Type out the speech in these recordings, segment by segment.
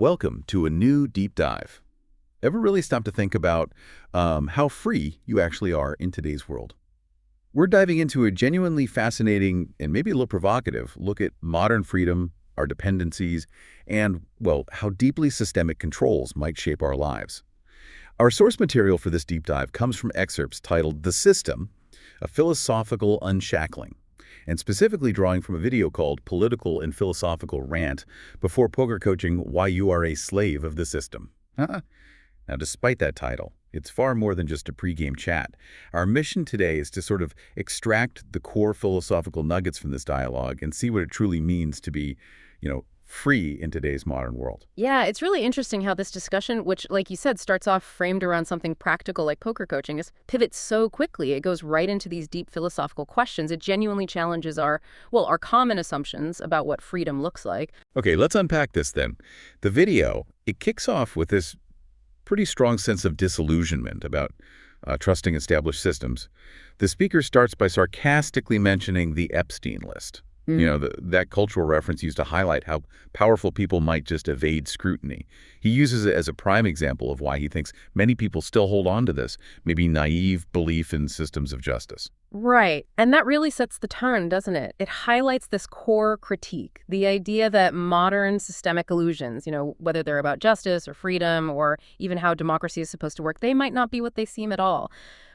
Welcome to a new deep dive. Ever really stop to think about how free you actually are in today's world? We're diving into a genuinely fascinating and maybe a little provocative look at modern freedom, our dependencies, and, well, how deeply systemic controls might shape our lives. Our source material for this deep dive comes from excerpts titled The System, a Philosophical Unshackling, and specifically drawing from a video called Political and Philosophical Rant before poker coaching Why You Are a Slave of the System. Now, despite that title, it's far more than just a pregame chat. Our mission today is to sort of extract the core philosophical nuggets from this dialogue and see what it truly means to be, free in today's modern world. Yeah, it's really interesting how this discussion, which, like you said, starts off framed around something practical like poker coaching, is pivots so quickly. It goes right into these deep philosophical questions. It genuinely challenges our common assumptions about what freedom looks like. Okay, let's unpack this then. The video, it kicks off with this pretty strong sense of disillusionment about trusting established systems. The speaker starts by sarcastically mentioning the Epstein list. That cultural reference used to highlight how powerful people might just evade scrutiny. He uses it as a prime example of why he thinks many people still hold on to this, maybe naive belief in systems of justice. Right. And that really sets the tone, doesn't it? It highlights this core critique, the idea that modern systemic illusions, whether they're about justice or freedom or even how democracy is supposed to work, they might not be what they seem at all.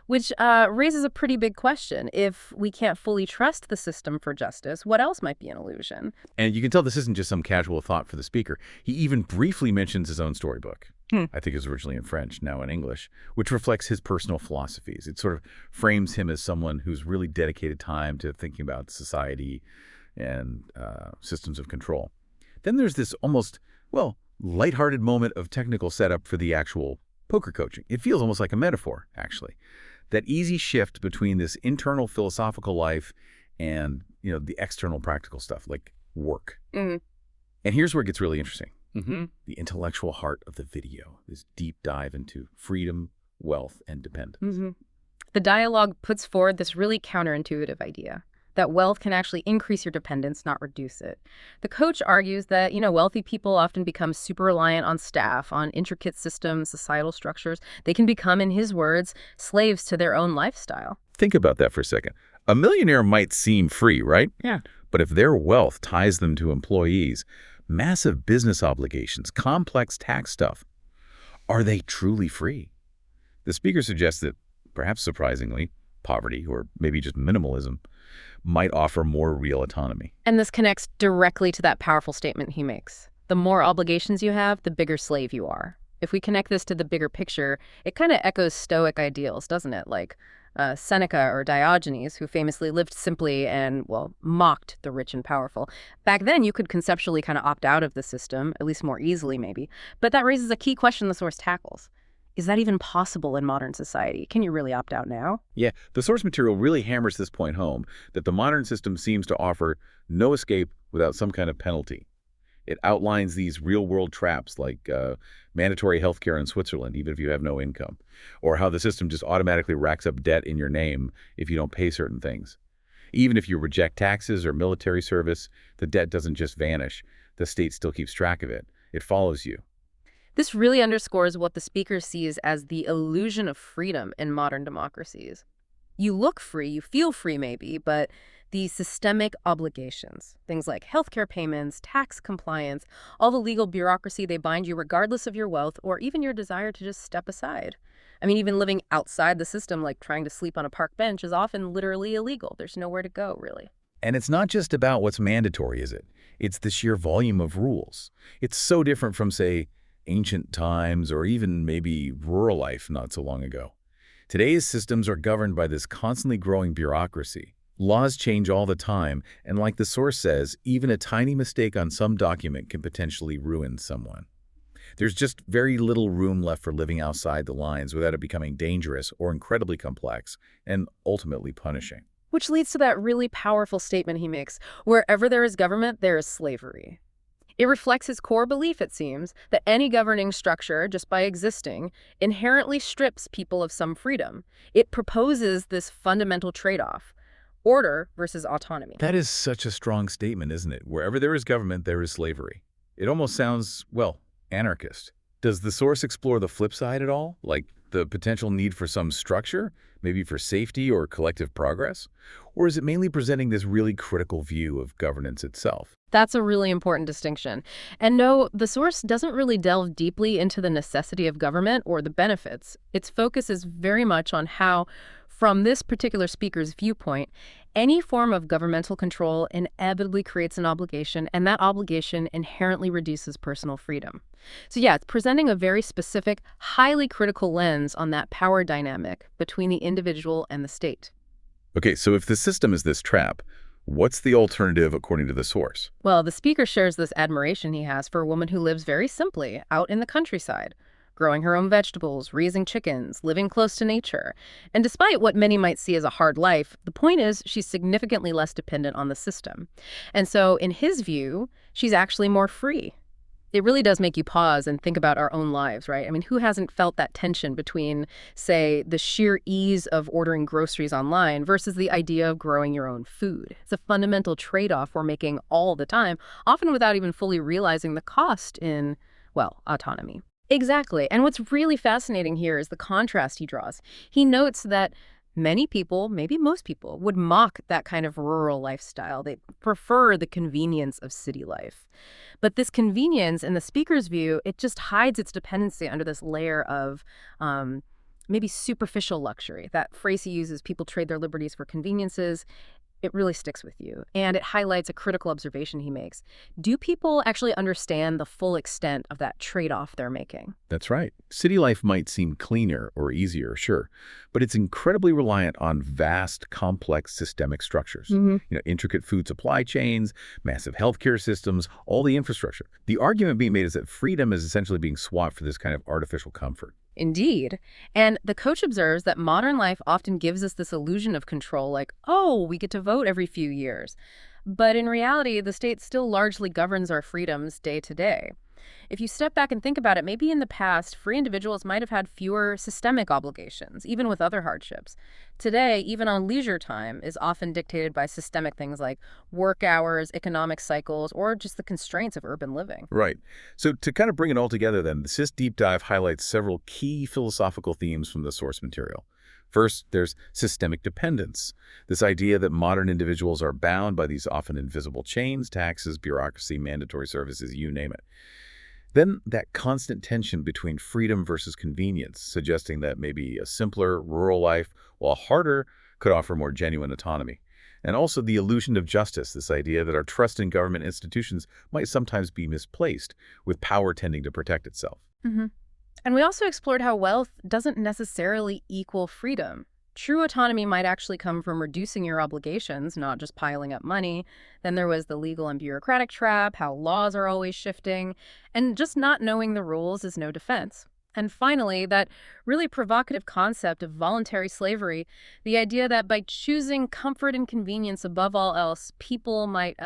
Which raises a pretty big question. If we can't fully trust the system for justice, what else might be an illusion? And you can tell this isn't just some casual thought for the speaker. He even briefly mentions his own storybook. I think it was originally in French, now in English, which reflects his personal philosophies. It sort of frames him as someone who's really dedicated time to thinking about society and systems of control. Then there's this almost, lighthearted moment of technical setup for the actual poker coaching. It feels almost like a metaphor, actually. That easy shift between this internal philosophical life and, the external practical stuff, like work. And here's where it gets really interesting. The intellectual heart of the video, this deep dive into freedom, wealth, and dependence. The dialogue puts forward this really counterintuitive idea that wealth can actually increase your dependence, not reduce it. The coach argues that, wealthy people often become super reliant on staff, on intricate systems, societal structures. They can become, in his words, slaves to their own lifestyle. Think about that for a second. A millionaire might seem free, right? Yeah. But if their wealth ties them to employees, massive business obligations, complex tax stuff, are they truly free? The speaker suggests that, perhaps surprisingly, poverty, or maybe just minimalism, might offer more real autonomy. And this connects directly to that powerful statement he makes. The more obligations you have, the bigger slave you are. If we connect this to the bigger picture, it kind of echoes Stoic ideals, doesn't it? Like Seneca or Diogenes, who famously lived simply and, mocked the rich and powerful. Back then, you could conceptually kind of opt out of the system, at least more easily maybe. But that raises a key question the source tackles. Is that even possible in modern society? Can you really opt out now? Yeah, the source material really hammers this point home, that the modern system seems to offer no escape without some kind of penalty. It outlines these real-world traps like mandatory health care in Switzerland, even if you have no income, or how the system just automatically racks up debt in your name if you don't pay certain things. Even if you reject taxes or military service, the debt doesn't just vanish. The state still keeps track of it. It follows you. This really underscores what the speaker sees as the illusion of freedom in modern democracies. You look free, you feel free maybe, but the systemic obligations, things like healthcare payments, tax compliance, all the legal bureaucracy, they bind you regardless of your wealth or even your desire to just step aside. I mean, even living outside the system, like trying to sleep on a park bench, is often literally illegal. There's nowhere to go, really. And it's not just about what's mandatory, is it? It's the sheer volume of rules. It's so different from, say, ancient times or even maybe rural life not so long ago. Today's systems are governed by this constantly growing bureaucracy. Laws change all the time, and like the source says, even a tiny mistake on some document can potentially ruin someone. There's just very little room left for living outside the lines without it becoming dangerous or incredibly complex and ultimately punishing. Which leads to that really powerful statement he makes, wherever there is government, there is slavery. It reflects his core belief, it seems, that any governing structure, just by existing, inherently strips people of some freedom. It proposes this fundamental trade-off, order versus autonomy. That is such a strong statement, isn't it? Wherever there is government, there is slavery. It almost sounds, anarchist. Does the source explore the flip side at all? Like the potential need for some structure, maybe for safety or collective progress? Or is it mainly presenting this really critical view of governance itself? That's a really important distinction. And no, the source doesn't really delve deeply into the necessity of government or the benefits. Its focus is very much on how, from this particular speaker's viewpoint, any form of governmental control inevitably creates an obligation, and that obligation inherently reduces personal freedom. So yeah, it's presenting a very specific, highly critical lens on that power dynamic between the individual and the state. Okay, so if the system is this trap, what's the alternative according to the source? Well, the speaker shares this admiration he has for a woman who lives very simply out in the countryside, growing her own vegetables, raising chickens, living close to nature. And despite what many might see as a hard life, the point is she's significantly less dependent on the system. And so, in his view, she's actually more free. It really does make you pause and think about our own lives, right? I mean, who hasn't felt that tension between, say, the sheer ease of ordering groceries online versus the idea of growing your own food? It's a fundamental trade-off we're making all the time, often without even fully realizing the cost in, well, autonomy. Exactly. And what's really fascinating here is the contrast he draws. He notes that many people, maybe most people, would mock that kind of rural lifestyle. They prefer the convenience of city life. But this convenience, in the speaker's view, it just hides its dependency under this layer of maybe superficial luxury. That phrase he uses, people trade their liberties for conveniences. It really sticks with you. And it highlights a critical observation he makes. Do people actually understand the full extent of that trade-off they're making? That's right. City life might seem cleaner or easier, sure, but it's incredibly reliant on vast, complex systemic structures. Intricate food supply chains, massive healthcare systems, all the infrastructure. The argument being made is that freedom is essentially being swapped for this kind of artificial comfort. Indeed. And the coach observes that modern life often gives us this illusion of control, like, oh, we get to vote every few years. But in reality, the state still largely governs our freedoms day to day. If you step back and think about it, maybe in the past, free individuals might have had fewer systemic obligations, even with other hardships. Today, even on leisure time, is often dictated by systemic things like work hours, economic cycles, or just the constraints of urban living. Right. So to kind of bring it all together then, this deep dive highlights several key philosophical themes from the source material. First, there's systemic dependence, this idea that modern individuals are bound by these often invisible chains, taxes, bureaucracy, mandatory services, you name it. Then that constant tension between freedom versus convenience, suggesting that maybe a simpler rural life, while harder, could offer more genuine autonomy. And also the illusion of justice, this idea that our trust in government institutions might sometimes be misplaced, with power tending to protect itself. And we also explored how wealth doesn't necessarily equal freedom. True autonomy might actually come from reducing your obligations, not just piling up money. Then there was the legal and bureaucratic trap, how laws are always shifting, and just not knowing the rules is no defense. And finally, that really provocative concept of voluntary slavery, the idea that by choosing comfort and convenience above all else, people might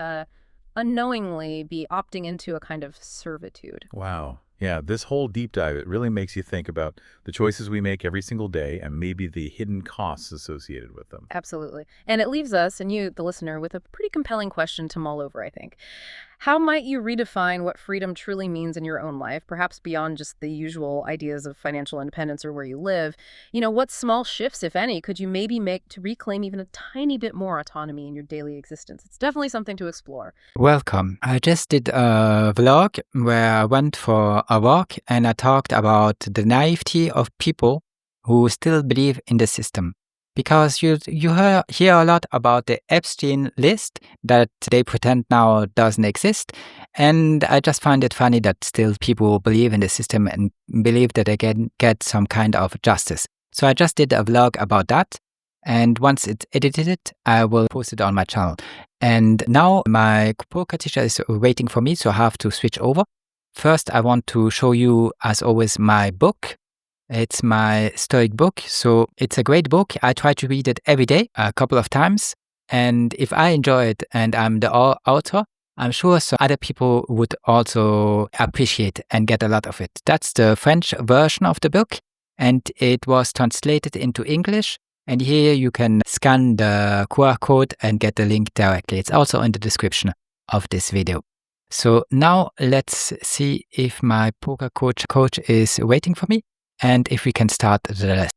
unknowingly be opting into a kind of servitude. Wow. Yeah, this whole deep dive, it really makes you think about the choices we make every single day and maybe the hidden costs associated with them. Absolutely. And it leaves us, and you, the listener, with a pretty compelling question to mull over, I think. How might you redefine what freedom truly means in your own life, perhaps beyond just the usual ideas of financial independence or where you live? What small shifts, if any, could you maybe make to reclaim even a tiny bit more autonomy in your daily existence? It's definitely something to explore. Welcome. I just did a vlog where I went for a walk and I talked about the naivety of people who still believe in the system. Because you hear a lot about the Epstein list that they pretend now doesn't exist. And I just find it funny that still people believe in the system and believe that they can get some kind of justice. So I just did a vlog about that. And once it's edited, I will post it on my channel. And now my poker teacher is waiting for me, so I have to switch over. First, I want to show you, as always, my book. It's my Stoic book, so it's a great book. I try to read it every day, a couple of times. And if I enjoy it and I'm the author, I'm sure some other people would also appreciate and get a lot of it. That's the French version of the book, and it was translated into English. And here you can scan the QR code and get the link directly. It's also in the description of this video. So now let's see if my poker coach is waiting for me and if we can start the lesson.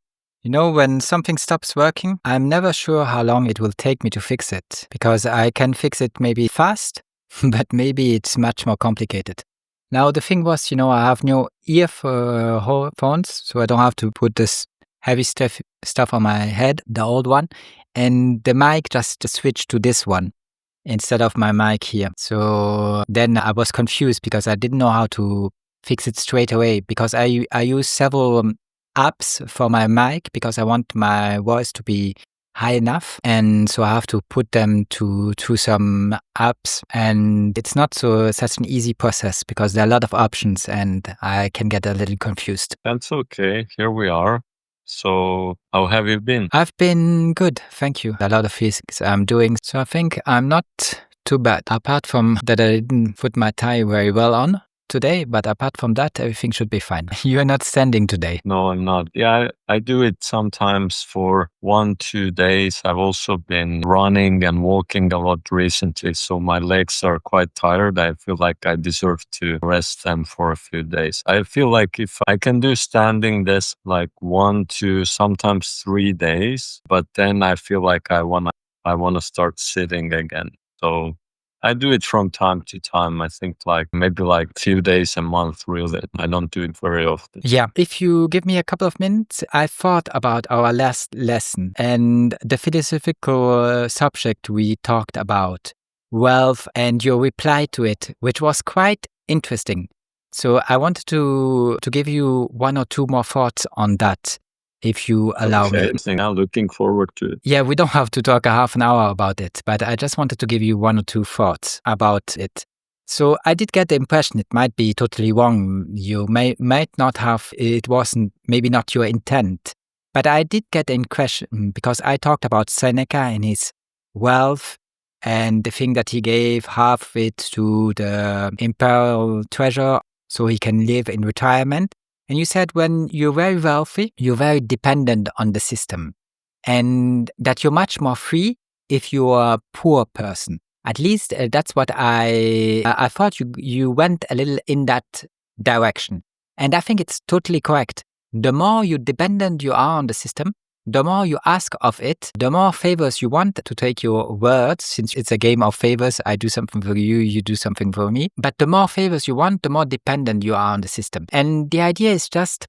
You know, when something stops working, I'm never sure how long it will take me to fix it, because I can fix it maybe fast, but maybe it's much more complicated. Now, the thing was, I have no earphones, so I don't have to put this heavy stuff on my head, the old one, and the mic just switched to this one instead of my mic here. So then I was confused because I didn't know how to fix it straight away, because I use several apps for my mic because I want my voice to be high enough, and so I have to put them to some apps, and it's not such an easy process because there are a lot of options and I can get a little confused. That's okay. Here we are. So how have you been? I've been good, thank you. A lot of things I'm doing, so I think I'm not too bad. Apart from that, I didn't put my tie very well on today, but apart from that, everything should be fine. You are not standing today. No, I'm not. Yeah, I do it sometimes for 1-2 days. I've also been running and walking a lot recently, so my legs are quite tired. I feel like I deserve to rest them for a few days. I feel like if I can do standing this like 1, 2, sometimes 3 days, but then I feel like I wanna start sitting again. So I do it from time to time. I think maybe few days a month, really. I don't do it very often. Yeah, if you give me a couple of minutes, I thought about our last lesson and the philosophical subject we talked about, wealth, and your reply to it, which was quite interesting. So I wanted to give you 1 or 2 more thoughts on that, if you allow me. I'm looking forward to it. Yeah, we don't have to talk a half an hour about it, but I just wanted to give you 1 or 2 thoughts about it. So I did get the impression, it might be totally wrong. You might not have, it wasn't maybe not your intent, but I did get the impression because I talked about Seneca and his wealth and the thing that he gave half of it to the imperial treasure so he can live in retirement. And you said when you're very wealthy, you're very dependent on the system, and that you're much more free if you're a poor person. At least that's what I thought you went a little in that direction. And I think it's totally correct. The more you dependent you are on the system, the more you ask of it, the more favors you want, to take your words, since it's a game of favors. I do something for you, you do something for me. But the more favors you want, the more dependent you are on the system. And the idea is just,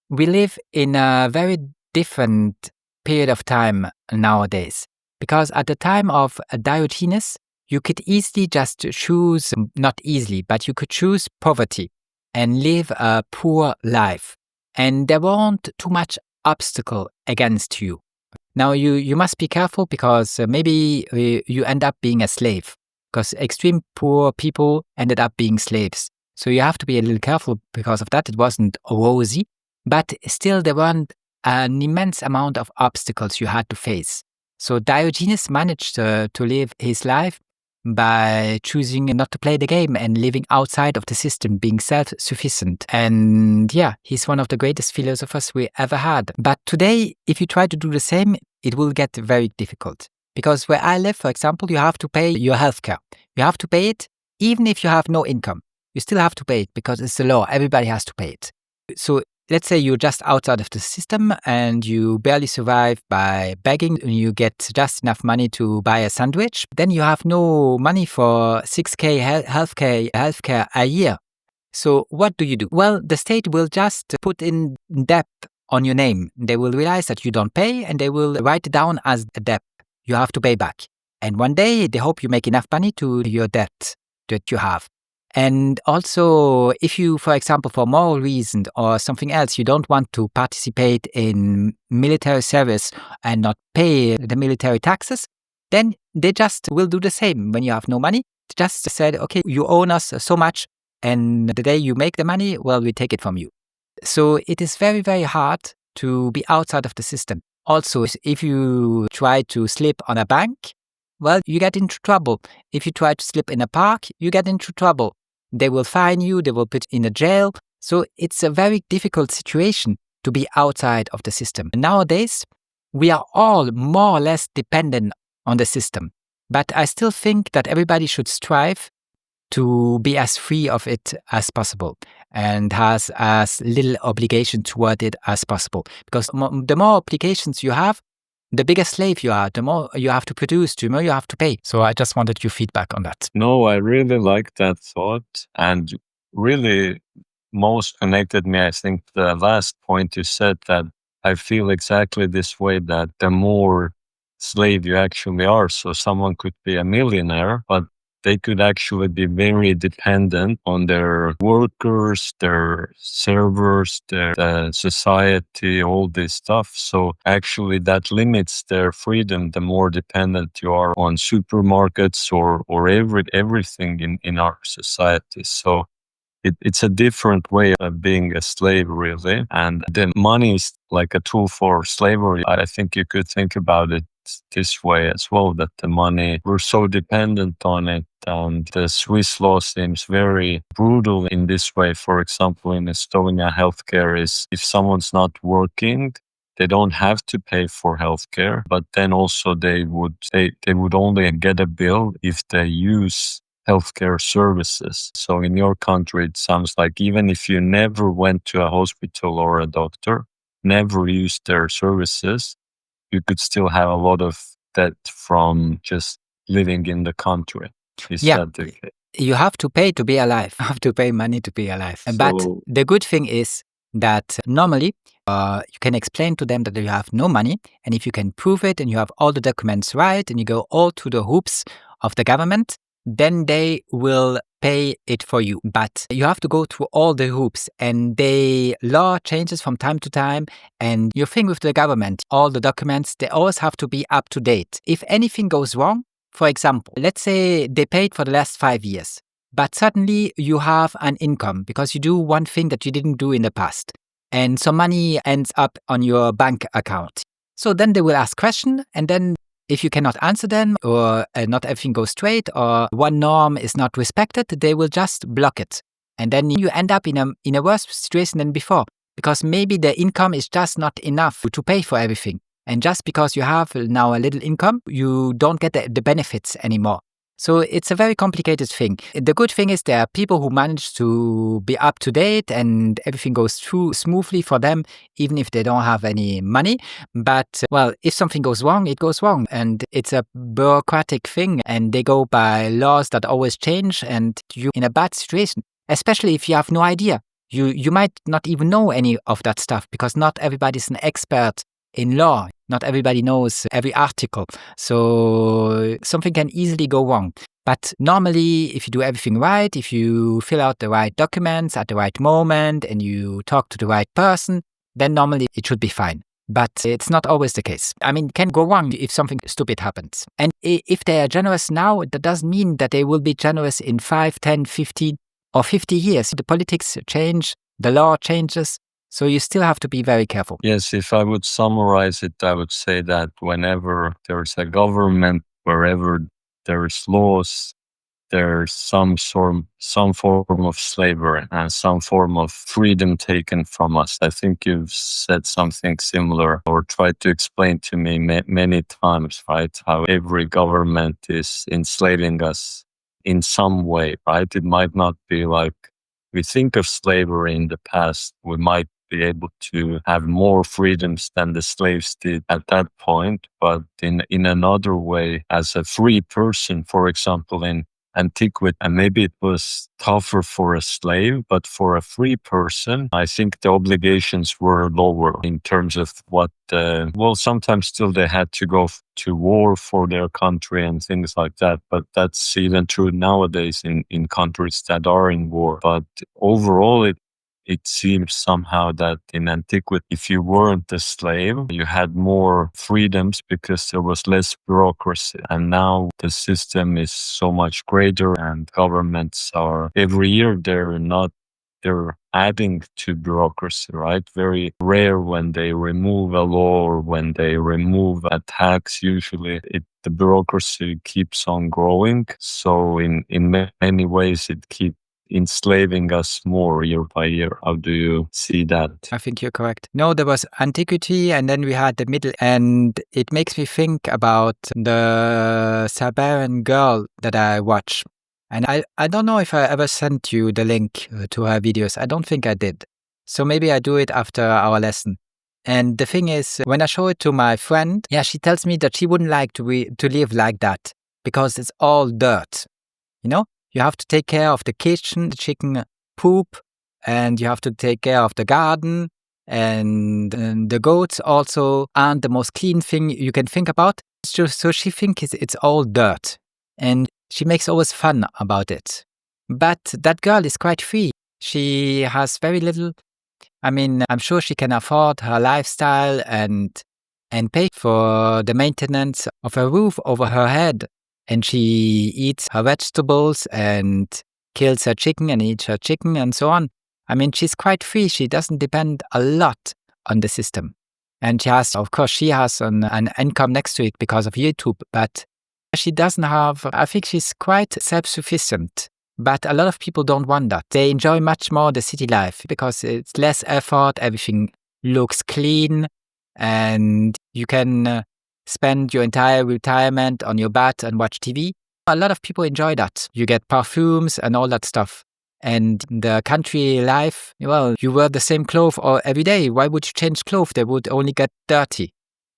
we live in a very different period of time nowadays. Because at the time of Diogenes, you could easily just choose, not easily, but you could choose poverty and live a poor life. And there weren't too much obstacle against you. Now you must be careful because maybe you end up being a slave, because extreme poor people ended up being slaves. So you have to be a little careful because of that. It wasn't rosy, but still there weren't an immense amount of obstacles you had to face. So Diogenes managed to live his life by choosing not to play the game and living outside of the system, being self-sufficient. And yeah, he's one of the greatest philosophers we ever had. But today, if you try to do the same, it will get very difficult. Because where I live, for example, you have to pay your healthcare. You have to pay it even if you have no income. You still have to pay it because it's the law. Everybody has to pay it. So let's say you're just outside of the system and you barely survive by begging, and you get just enough money to buy a sandwich. Then you have no money for 6K healthcare a year. So what do? Well, the state will just put in debt on your name. They will realize that you don't pay and they will write it down as a debt you have to pay back. And one day they hope you make enough money to your debt that you have. And also, if you, for example, for moral reasons or something else, you don't want to participate in military service and not pay the military taxes, then they just will do the same. When you have no money, they just said, okay, you owe us so much, and the day you make the money, well, we take it from you. So it is very, very hard to be outside of the system. Also, if you try to slip on a bank, well, you get into trouble. If you try to slip in a park, you get into trouble. They will fine you, they will put you in a jail. So it's a very difficult situation to be outside of the system. Nowadays, we are all more or less dependent on the system. But I still think that everybody should strive to be as free of it as possible and has as little obligation toward it as possible. Because the more obligations you have, the bigger slave you are, the more you have to produce, the more you have to pay. So I just wanted your feedback on that. No, I really like that thought. And really, most connected me, I think, the last point you said, that I feel exactly this way, that the more slave you actually are. So someone could be a millionaire, but they could actually be very dependent on their workers, their servers, their society, all this stuff. So actually that limits their freedom the more dependent you are on supermarkets or everything in our society. So it's a different way of being a slave, really. And then money is like a tool for slavery. I think you could think about it this way as well, that the money, we're so dependent on it. And the Swiss law seems very brutal in this way. For example, in Estonia, healthcare is, if someone's not working, they don't have to pay for healthcare, but then also they would only get a bill if they use healthcare services. So in your country, it sounds like even if you never went to a hospital or a doctor, never used their services, you could still have a lot of debt from just living in the country. Is that the case? You have to pay to be alive. You have to pay money to be alive. But the good thing is that normally you can explain to them that you have no money. And if you can prove it and you have all the documents right and you go all to the hoops of the government, then they will pay it for you. But you have to go through all the hoops, and the law changes from time to time. And your thing with the government, all the documents, they always have to be up to date. If anything goes wrong, for example, let's say they paid for the last 5 years, but suddenly you have an income because you do one thing that you didn't do in the past, and some money ends up on your bank account. So then they will ask questions, and then if you cannot answer them, or not everything goes straight, or one norm is not respected, they will just block it. And then you end up in a worse situation than before, because maybe the income is just not enough to pay for everything. And just because you have now a little income, you don't get the benefits anymore. So it's a very complicated thing. The good thing is there are people who manage to be up to date and everything goes through smoothly for them, even if they don't have any money. But, well, if something goes wrong, it goes wrong. And it's a bureaucratic thing, and they go by laws that always change, and you're in a bad situation, especially if you have no idea. You might not even know any of that stuff, because not everybody's an expert in law. Not everybody knows every article. So something can easily go wrong. But normally, if you do everything right, if you fill out the right documents at the right moment and you talk to the right person, then normally it should be fine. But it's not always the case. I mean, it can go wrong if something stupid happens. And if they are generous now, that doesn't mean that they will be generous in 5, 10, 15, or 50 years. The politics change, the law changes. So you still have to be very careful. Yes, if I would summarize it, I would say that whenever there's a government, wherever there's laws, there's some form of slavery and some form of freedom taken from us. I think you've said something similar, or tried to explain to me many times, right? How every government is enslaving us in some way, right? It might not be like we think of slavery in the past. We might be able to have more freedoms than the slaves did at that point, but in another way, as a free person, for example, in antiquity, and maybe it was tougher for a slave, but for a free person, I think the obligations were lower in terms of what, sometimes still they had to go to war for their country and things like that, but that's even true nowadays in countries that are in war. But overall, it seems somehow that in antiquity, if you weren't a slave, you had more freedoms because there was less bureaucracy. And now the system is so much greater, and governments are, every year they're adding to bureaucracy, right? Very rare when they remove a law or when they remove a tax. Usually the bureaucracy keeps on growing. So in many ways it keeps enslaving us more year by year. How do you see that? I think you're correct. No, there was antiquity, and then we had the middle, and it makes me think about the Siberian Girl that I watch. And I don't know if I ever sent you the link to her videos. I don't think I did. So maybe I do it after our lesson. And the thing is, when I show it to my friend, yeah, she tells me that she wouldn't like to live like that because it's all dirt. You know, you have to take care of the kitchen, the chicken poop, and you have to take care of the garden. And the goats also aren't the most clean thing you can think about. So she thinks it's all dirt. And she makes always fun about it. But that girl is quite free. She has very little. I mean, I'm sure she can afford her lifestyle and pay for the maintenance of a roof over her head. And she eats her vegetables and kills her chicken and eats her chicken and so on. I mean, she's quite free. She doesn't depend a lot on the system. And she has, of course, an income next to it because of YouTube, but she doesn't have, I think she's quite self-sufficient. But a lot of people don't want that. They enjoy much more the city life because it's less effort, everything looks clean, and you can spend your entire retirement on your butt and watch TV. A lot of people enjoy that. You get perfumes and all that stuff. And the country life, well, you wear the same clothes every day. Why would you change clothes? They would only get dirty.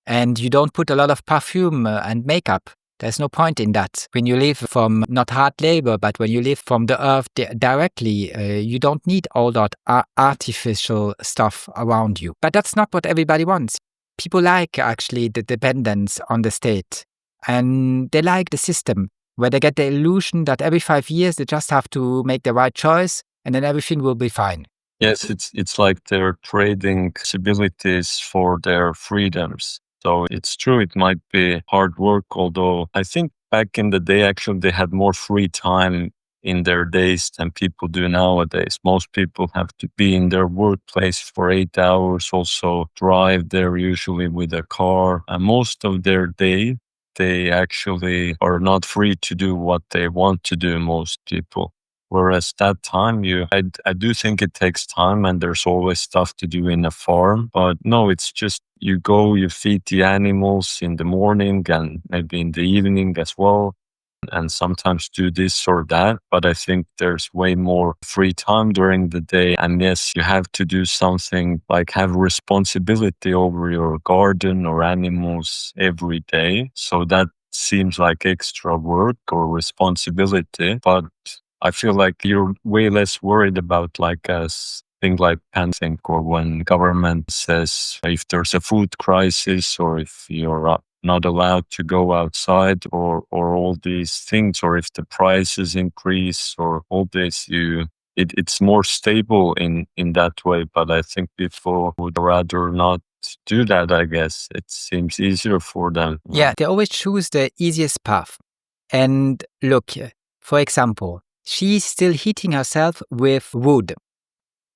And you don't put a lot of perfume and makeup. There's no point in that. When you live from not hard labor, but when you live from the earth directly, you don't need all that artificial stuff around you. But that's not what everybody wants. People like actually the dependence on the state. And they like the system where they get the illusion that every 5 years they just have to make the right choice and then everything will be fine. Yes, it's like they're trading possibilities for their freedoms. So it's true, it might be hard work, although I think back in the day, actually, they had more free time in their days than people do nowadays. Most people have to be in their workplace for 8 hours, also drive there usually with a car. And most of their day, they actually are not free to do what they want to do, most people. Whereas that time, I do think it takes time and there's always stuff to do in a farm. But no, it's just you go, you feed the animals in the morning and maybe in the evening as well. And sometimes do this or that. But I think there's way more free time during the day. And yes, you have to do something like have responsibility over your garden or animals every day. So that seems like extra work or responsibility. But I feel like you're way less worried about like a thing like pandemic or when government says if there's a food crisis or if you're not allowed to go outside or all these things, or if the prices increase or all this, it's more stable in that way. But I think people would rather not do that, I guess. It seems easier for them. Yeah, they always choose the easiest path. And look, for example, she's still heating herself with wood.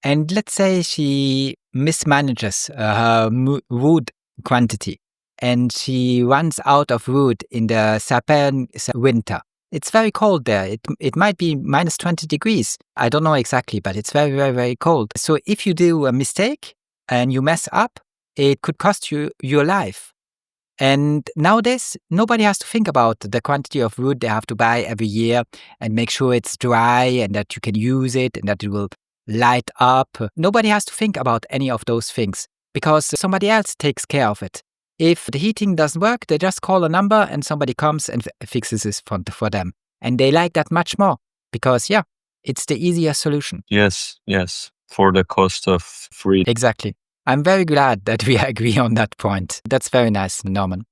And let's say she mismanages her wood quantity and she runs out of wood in the Japan winter. It's very cold there. It might be minus 20 degrees. I don't know exactly, but it's very, very, very cold. So if you do a mistake and you mess up, it could cost you your life. And nowadays, nobody has to think about the quantity of wood they have to buy every year and make sure it's dry and that you can use it and that it will light up. Nobody has to think about any of those things because somebody else takes care of it. If the heating doesn't work, they just call a number and somebody comes and fixes it for them. And they like that much more because, yeah, it's the easier solution. Yes, for the cost of free. Exactly. I'm very glad that we agree on that point. That's very nice, Norman.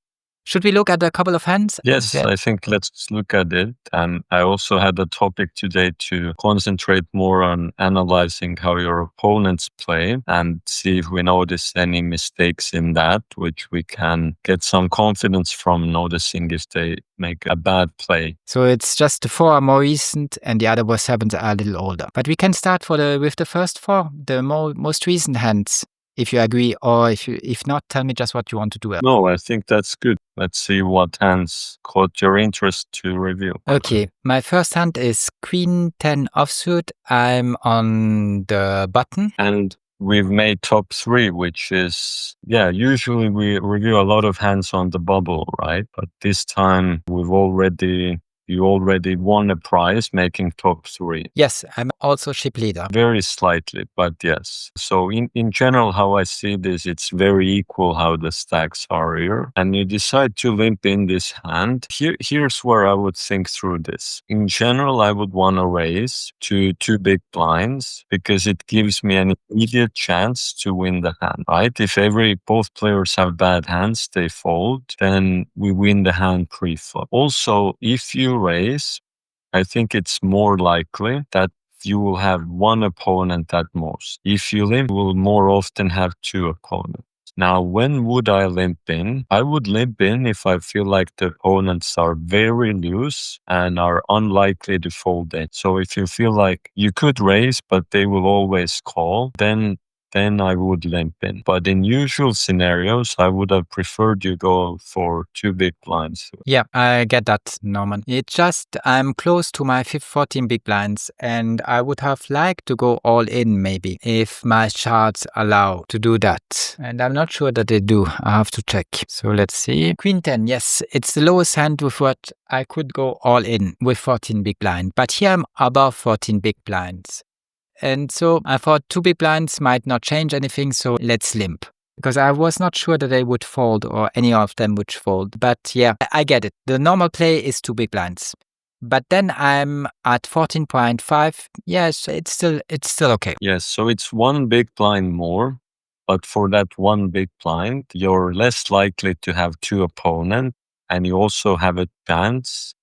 Should we look at a couple of hands? Yes, I think let's look at it. And I also had a topic today to concentrate more on analyzing how your opponents play and see if we notice any mistakes in that, which we can get some confidence from noticing if they make a bad play. So it's just the 4 are more recent and the other 7 are a little older. But we can start with the first 4, the most recent hands. If you agree, or if not, tell me just what you want to do. No, I think that's good. Let's see what hands caught your interest to review. Okay, my first hand is Queen 10 offsuit. I'm on the button. And we've made top 3, which is, usually we review a lot of hands on the bubble, right? But this time we've already you already won a prize making top 3. Yes, I'm also ship leader. Very slightly, but yes. So in general, how I see this, it's very equal how the stacks are here. And you decide to limp in this hand. Here's where I would think through this. In general, I would want to raise to 2 big blinds because it gives me an immediate chance to win the hand, right? If both players have bad hands, they fold, then we win the hand pre-flop. Also, if you raise, I think it's more likely that you will have one opponent at most. If you limp, you will more often have 2 opponents. Now, when would I limp in? I would limp in if I feel like the opponents are very loose and are unlikely to fold in. So if you feel like you could raise, but they will always call, then I would limp in. But in usual scenarios, I would have preferred you go for 2 big blinds. Yeah, I get that, Norman. It's just I'm close to my 14 big blinds, and I would have liked to go all in maybe if my charts allow to do that. And I'm not sure that they do. I have to check. So let's see. Queen 10, yes, it's the lowest hand with what I could go all in with 14 big blinds. But here I'm above 14 big blinds. And so I thought 2 big blinds might not change anything, so let's limp. Because I was not sure that they would fold or any of them would fold. But yeah, I get it. The normal play is 2 big blinds. But then I'm at 14.5. Yes, it's still okay. Yes, so it's 1 big blind more. But for that 1 big blind, you're less likely to have 2 opponents. And you also have a chance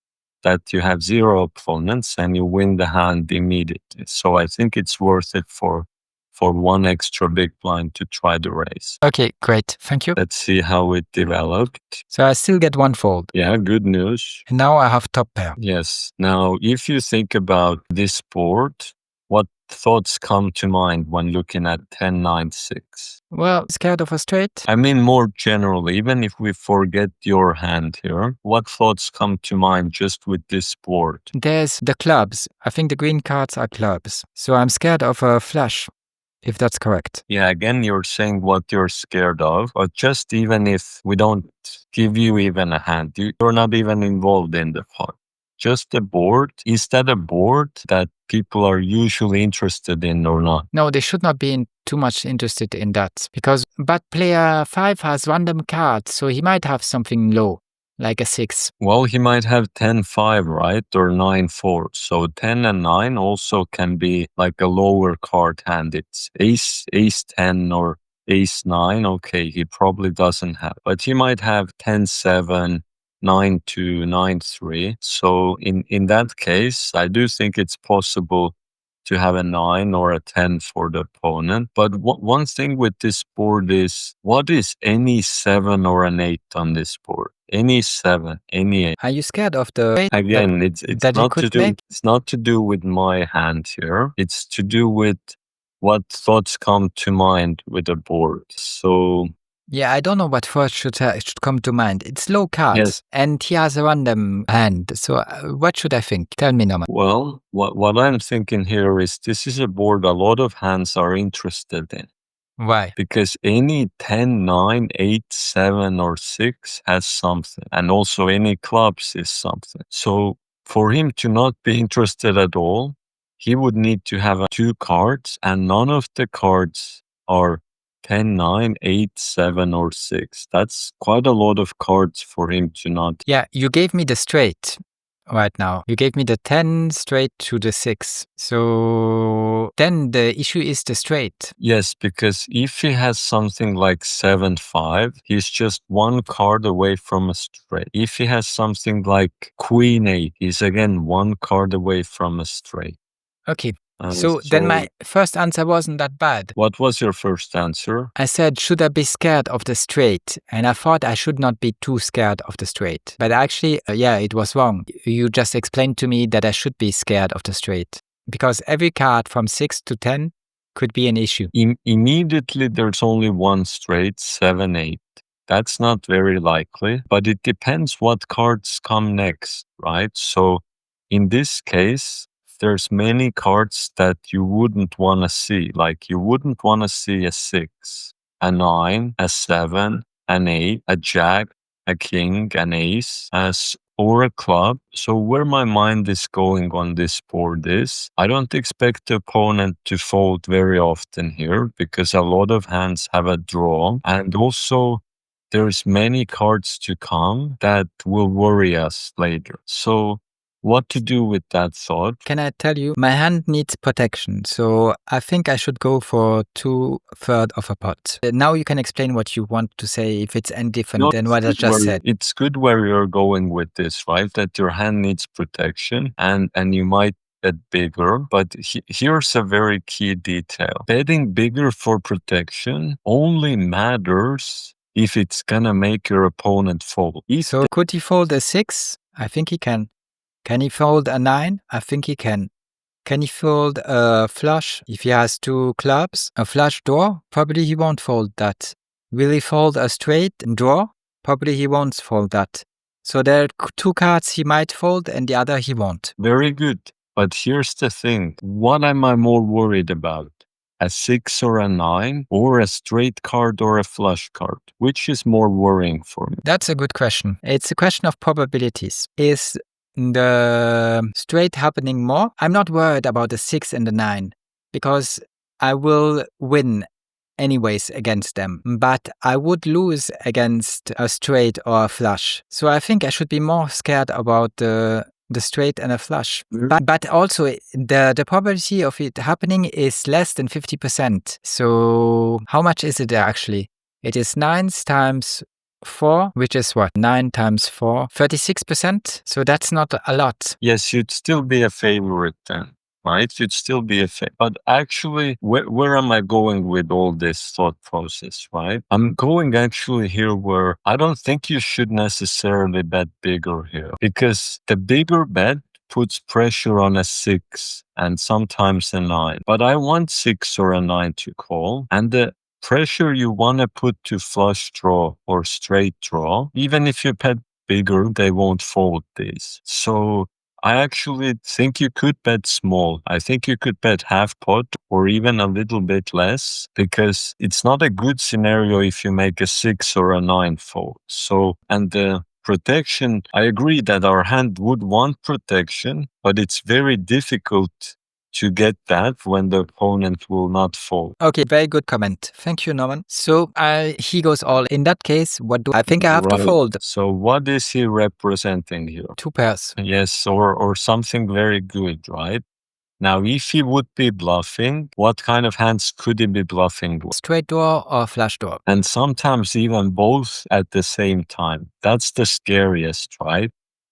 that you have 0 opponents and you win the hand immediately. So I think it's worth it for 1 extra big blind to try to raise. Okay, great. Thank you. Let's see how it developed. So I still get 1 fold. Yeah, good news. And now I have top pair. Yes. Now, if you think about this board, what thoughts come to mind when looking at 10, 9, 6? Well, scared of a straight? I mean, more generally, even if we forget your hand here, what thoughts come to mind just with this board? There's the clubs. I think the green cards are clubs. So I'm scared of a flush, if that's correct. Yeah, again, you're saying what you're scared of, but just even if we don't give you even a hand, you're not even involved in the pot. Just a board. Is that a board that people are usually interested in or not? No, they should not be too much interested in that because but player 5 has random cards, so he might have something low, like a 6. Well, he might have 10-5, right? Or 9-4. So 10 and 9 also can be like a lower card hand. It's ace 10 or ace 9. Okay, he probably doesn't have. But he might have 10-7, 9-2, 9-3. So in that case, I do think it's possible to have a 9 or a 10 for the opponent. But one thing with this board is, what is any 7 or an 8 on this board? Any 7, any 8. Are you scared of the Again, it's that you not could to do. make? It's not to do with my hand here. It's to do with what thoughts come to mind with the board. So Yeah, I don't know what first should come to mind. It's low cards, Yes. and he has a random hand. So what should I think? Tell me, Norman. well, what I'm thinking here is this is a board a lot of hands are interested in. Why? Because any 10, 9, 8, 7, or 6 has something. And also any clubs is something. So for him to not be interested at all, he would need to have 2 cards, and none of the cards are 10, 9, 8, 7, or 6. That's quite a lot of cards for him to not. Yeah, you gave me the straight right now. You gave me the 10 straight to the 6. So then the issue is the straight. Yes, because if he has something like 7-5, he's just 1 card away from a straight. If he has something like Queen 8, he's again 1 card away from a straight. Okay. So then my first answer wasn't that bad. What was your first answer? I said, should I be scared of the straight? And I thought I should not be too scared of the straight. But actually, yeah, it was wrong. You just explained to me that I should be scared of the straight. Because every card from 6 to 10 could be an issue. Immediately, there's only 1 straight, 7-8. That's not very likely, but it depends what cards come next, right? So in this case, there's many cards that you wouldn't want to see. Like you wouldn't want to see a 6, a 9, a 7, an 8, a jack, a king, an ace. or a club. So where my mind is going on this board is, I don't expect the opponent to fold very often here because a lot of hands have a draw. And also there's many cards to come that will worry us later. So what to do with that thought? Can I tell you, my hand needs protection, so I think I should go for 2/3 of a pot. Now you can explain what you want to say, if it's any different No, than what I just said. It's good where you're going with this, right? That your hand needs protection and you might bet bigger. But here's a very key detail. Betting bigger for protection only matters if it's gonna make your opponent fold. So could he fold a 6? I think he can. Can he fold a 9? I think he can. Can he fold a flush if he has 2 clubs? A flush draw? Probably he won't fold that. Will he fold a straight draw? Probably he won't fold that. So there are 2 cards he might fold and the other he won't. Very good. But here's the thing. What am I more worried about? A 6 or a 9, or a straight card or a flush card? Which is more worrying for me? That's a good question. It's a question of probabilities. Is the straight happening more? I'm not worried about the 6 and the 9 because I will win anyways against them, but I would lose against a straight or a flush. So I think I should be more scared about the straight and a flush. But also the probability of it happening is less than 50%. So how much is it actually? It is 9 times 4, which is what? 9 times 4, 36%. So that's not a lot. Yes, you'd still be a favorite then, right? You'd still be a favorite. But actually, where am I going with all this thought process, right? I'm going actually here where I don't think you should necessarily bet bigger here, because the bigger bet puts pressure on a 6 and sometimes a 9. But I want 6 or a 9 to call, and the pressure you want to put to flush draw or straight draw, even if you bet bigger, they won't fold these. So I actually think you could bet small. I think you could bet half pot or even a little bit less, because it's not a good scenario if you make a 6 or a 9 fold. So, and the protection, I agree that our hand would want protection, but it's very difficult to get that when the opponent will not fold. Okay, very good comment. Thank you, Norman. So he goes all. In that case, what do I think I have to fold? So what is he representing here? 2 pairs. Yes, or something very good, right? Now, if he would be bluffing, what kind of hands could he be bluffing with? Straight draw or flush draw? And sometimes even both at the same time. That's the scariest, right?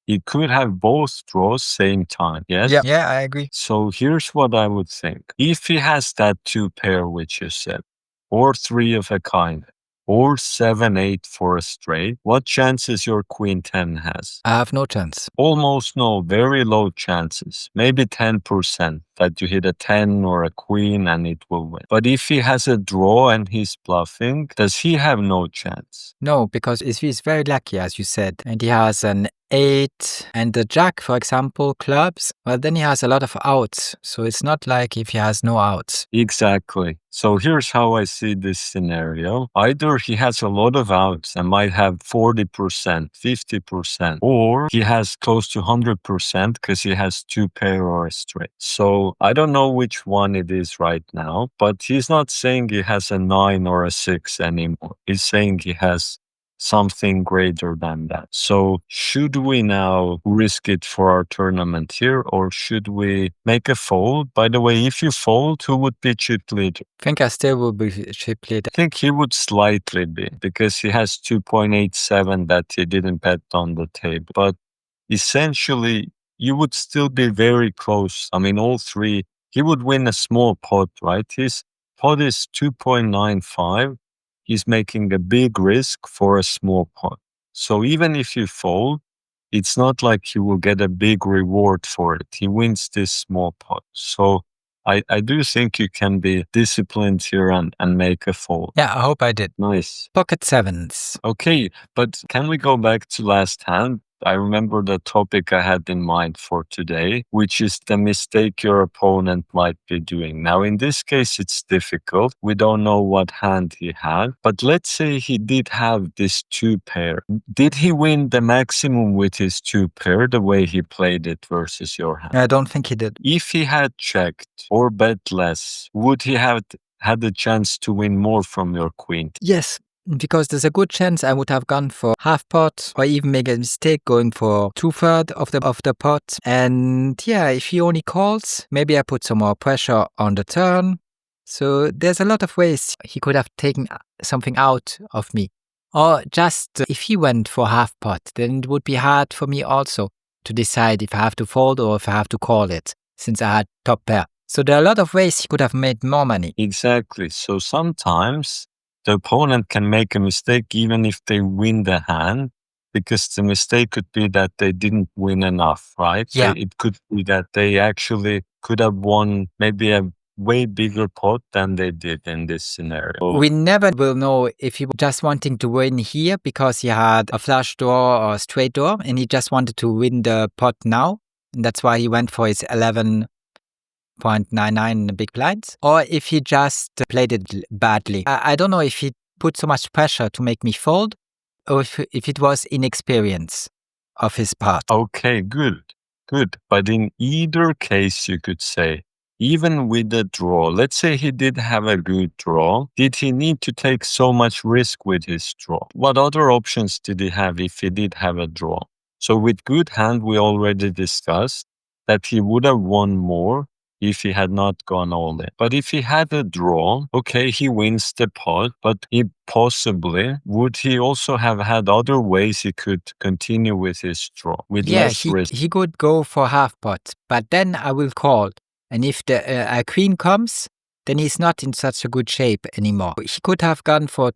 He could have both draws same time, yes? Yeah, I agree. So here's what I would think. If he has that 2 pair, which you said, or 3 of a kind, or 7-8 for a straight, what chances your queen 10 has? I have no chance. Almost no, very low chances. Maybe 10% that you hit a 10 or a queen and it will win. But if he has a draw and he's bluffing, does he have no chance? No, because he's very lucky, as you said, and he has an 8 and the jack, for example, clubs, well, then he has a lot of outs. So it's not like if he has no outs. Exactly. So here's how I see this scenario. Either he has a lot of outs and might have 40%, 50%, or he has close to 100% because he has 2 pair or a straight. So I don't know which one it is right now, but he's not saying he has a 9 or a 6 anymore. He's saying he has something greater than that. So should we now risk it for our tournament here, or should we make a fold? By the way, if you fold, who would be chip leader? I think I still will be chip leader. I think he would slightly be, because he has 2.87 that he didn't bet on the table. But essentially, you would still be very close. I mean, all three, he would win a small pot, right? His pot is 2.95. He's making a big risk for a small pot. So even if you fold, it's not like you will get a big reward for it. He wins this small pot. So I do think you can be disciplined here and make a fold. Yeah, I hope I did. Nice. Pocket sevens. Okay, but can we go back to last hand? I remember the topic I had in mind for today, which is the mistake your opponent might be doing. Now, in this case, it's difficult. We don't know what hand he had, but let's say he did have this two pair. Did he win the maximum with his two pair the way he played it versus your hand? I don't think he did. If he had checked or bet less, would he have had the chance to win more from your queen? Yes, because there's a good chance I would have gone for half pot or even make a mistake going for 2/3 of the pot. And yeah, if he only calls, maybe I put some more pressure on the turn. So there's a lot of ways he could have taken something out of me. Or just if he went for half pot, then it would be hard for me also to decide if I have to fold or if I have to call it, since I had top pair. So there are a lot of ways he could have made more money. Exactly. So sometimes the opponent can make a mistake even if they win the hand, because the mistake could be that they didn't win enough, right? Yeah. So it could be that they actually could have won maybe a way bigger pot than they did in this scenario. We never will know if he was just wanting to win here because he had a flush draw or a straight draw and he just wanted to win the pot now. And that's why he went for his 11.99 big blinds. Or if he just played it badly. I don't know if he put so much pressure to make me fold or if it was inexperience of his part. Okay, good. But in either case, you could say, even with the draw, let's say he did have a good draw, did he need to take so much risk with his draw? What other options did he have if he did have a draw? So with good hand, we already discussed that he would have won more if he had not gone all in. But if he had a draw, okay, he wins the pot, but would he also have had other ways he could continue with his draw with less risk? He could go for half pot, but then I will call. And if the queen comes, then he's not in such a good shape anymore. He could have gone for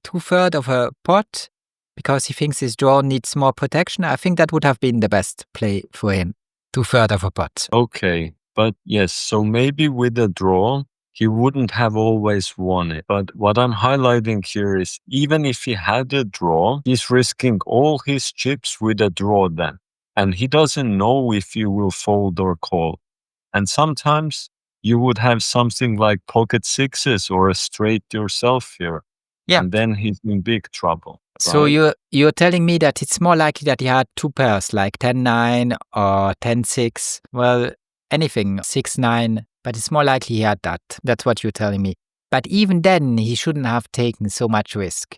2/3 of a pot because he thinks his draw needs more protection. I think that would have been the best play for him, 2/3 of a pot. Okay, but yes, so maybe with a draw, he wouldn't have always won it. But what I'm highlighting here is even if he had a draw, he's risking all his chips with a draw then. And he doesn't know if you will fold or call. And sometimes you would have something like pocket sixes or a straight yourself here. Yeah. And then he's in big trouble. So right? you're telling me that it's more likely that he had two pairs like 10-9 or 10-6. Well, anything 6-9, but it's more likely he had that. That's what you're telling me. But even then, he shouldn't have taken so much risk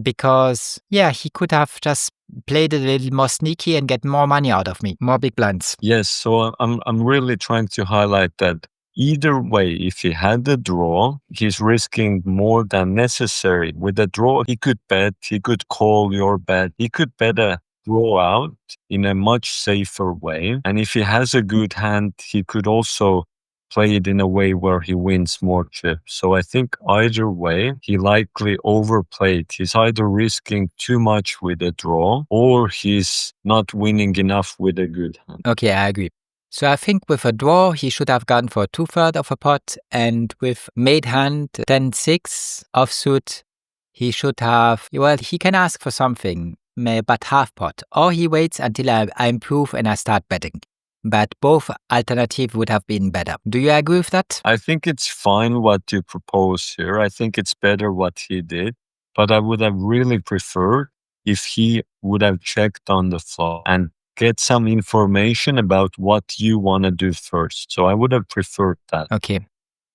because, yeah, he could have just played a little more sneaky and get more money out of me, more big blinds. Yes, so I'm really trying to highlight that either way, if he had the draw, he's risking more than necessary. With a draw, he could bet, he could call your bet, he could bet a draw out in a much safer way. And if he has a good hand, he could also play it in a way where he wins more chips. So I think either way, he likely overplayed. He's either risking too much with a draw or he's not winning enough with a good hand. Okay, I agree. So I think with a draw, he should have gone for 2/3 of a pot, and with made hand 10-6 offsuit, he should have, well, he can ask for something, but half pot, or he waits until I improve and I start betting. But both alternatives would have been better. Do you agree with that? I think it's fine what you propose here. I think it's better what he did, but I would have really preferred if he would have checked on the flop and get some information about what you want to do first. So I would have preferred that. Okay,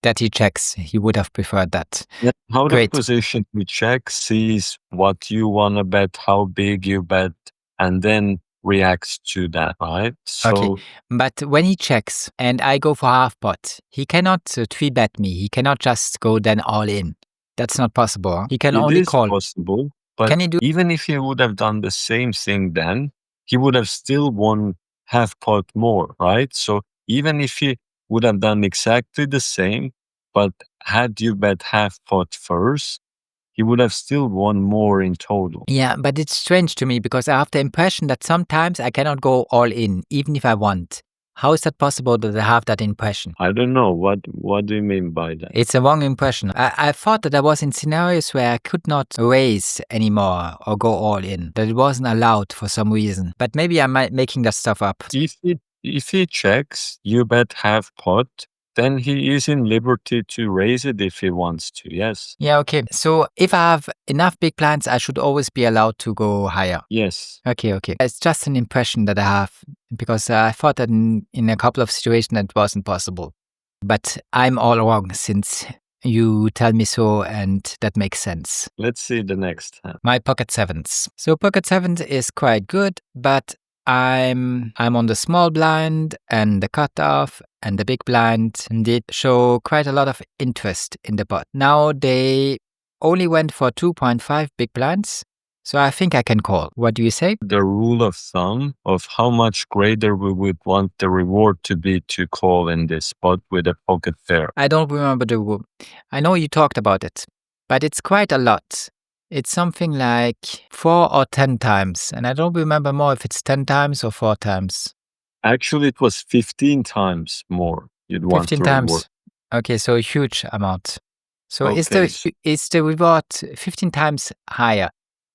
that he checks. He would have preferred that. How Great. the position he checks, sees what you want to bet, how big you bet, and then reacts to that, right? So Okay, but when he checks and I go for half pot, he cannot 3-bet me. He cannot just go then all in. That's not possible. He can it only is call. possible, but Can he do? even if he would have done the same thing then, he would have still won half pot more, right? So even if he would have done exactly the same, but had you bet half pot first, he would have still won more in total. Yeah, but it's strange to me because I have the impression that sometimes I cannot go all in, even if I want. How is that possible that I have that impression? I don't know. What do you mean by that? It's a wrong impression. I thought that I was in scenarios where I could not raise anymore or go all in, that it wasn't allowed for some reason. But maybe I'm making that stuff up. If he checks, you bet half pot, then he is in liberty to raise it if he wants to, yes. Yeah, okay. So if I have enough big blinds, I should always be allowed to go higher. Yes. Okay. It's just an impression that I have because I thought that in a couple of situations that wasn't possible. But I'm all wrong since you tell me so, and that makes sense. Let's see the next hand. My pocket sevens. So pocket sevens is quite good, but I'm on the small blind and the cutoff and the big blind did show quite a lot of interest in the pot. Now they only went for 2.5 big blinds, so I think I can call. What do you say? The rule of thumb of how much greater we would want the reward to be to call in this spot with a pocket pair. I don't remember the rule. I know you talked about it, but it's quite a lot. It's something like 4 or 10 times, and I don't remember more if it's 10 times or 4 times. Actually, it was 15 times more you'd want 15 the times. reward. Okay, so a huge amount. So is Okay, the reward 15 times higher?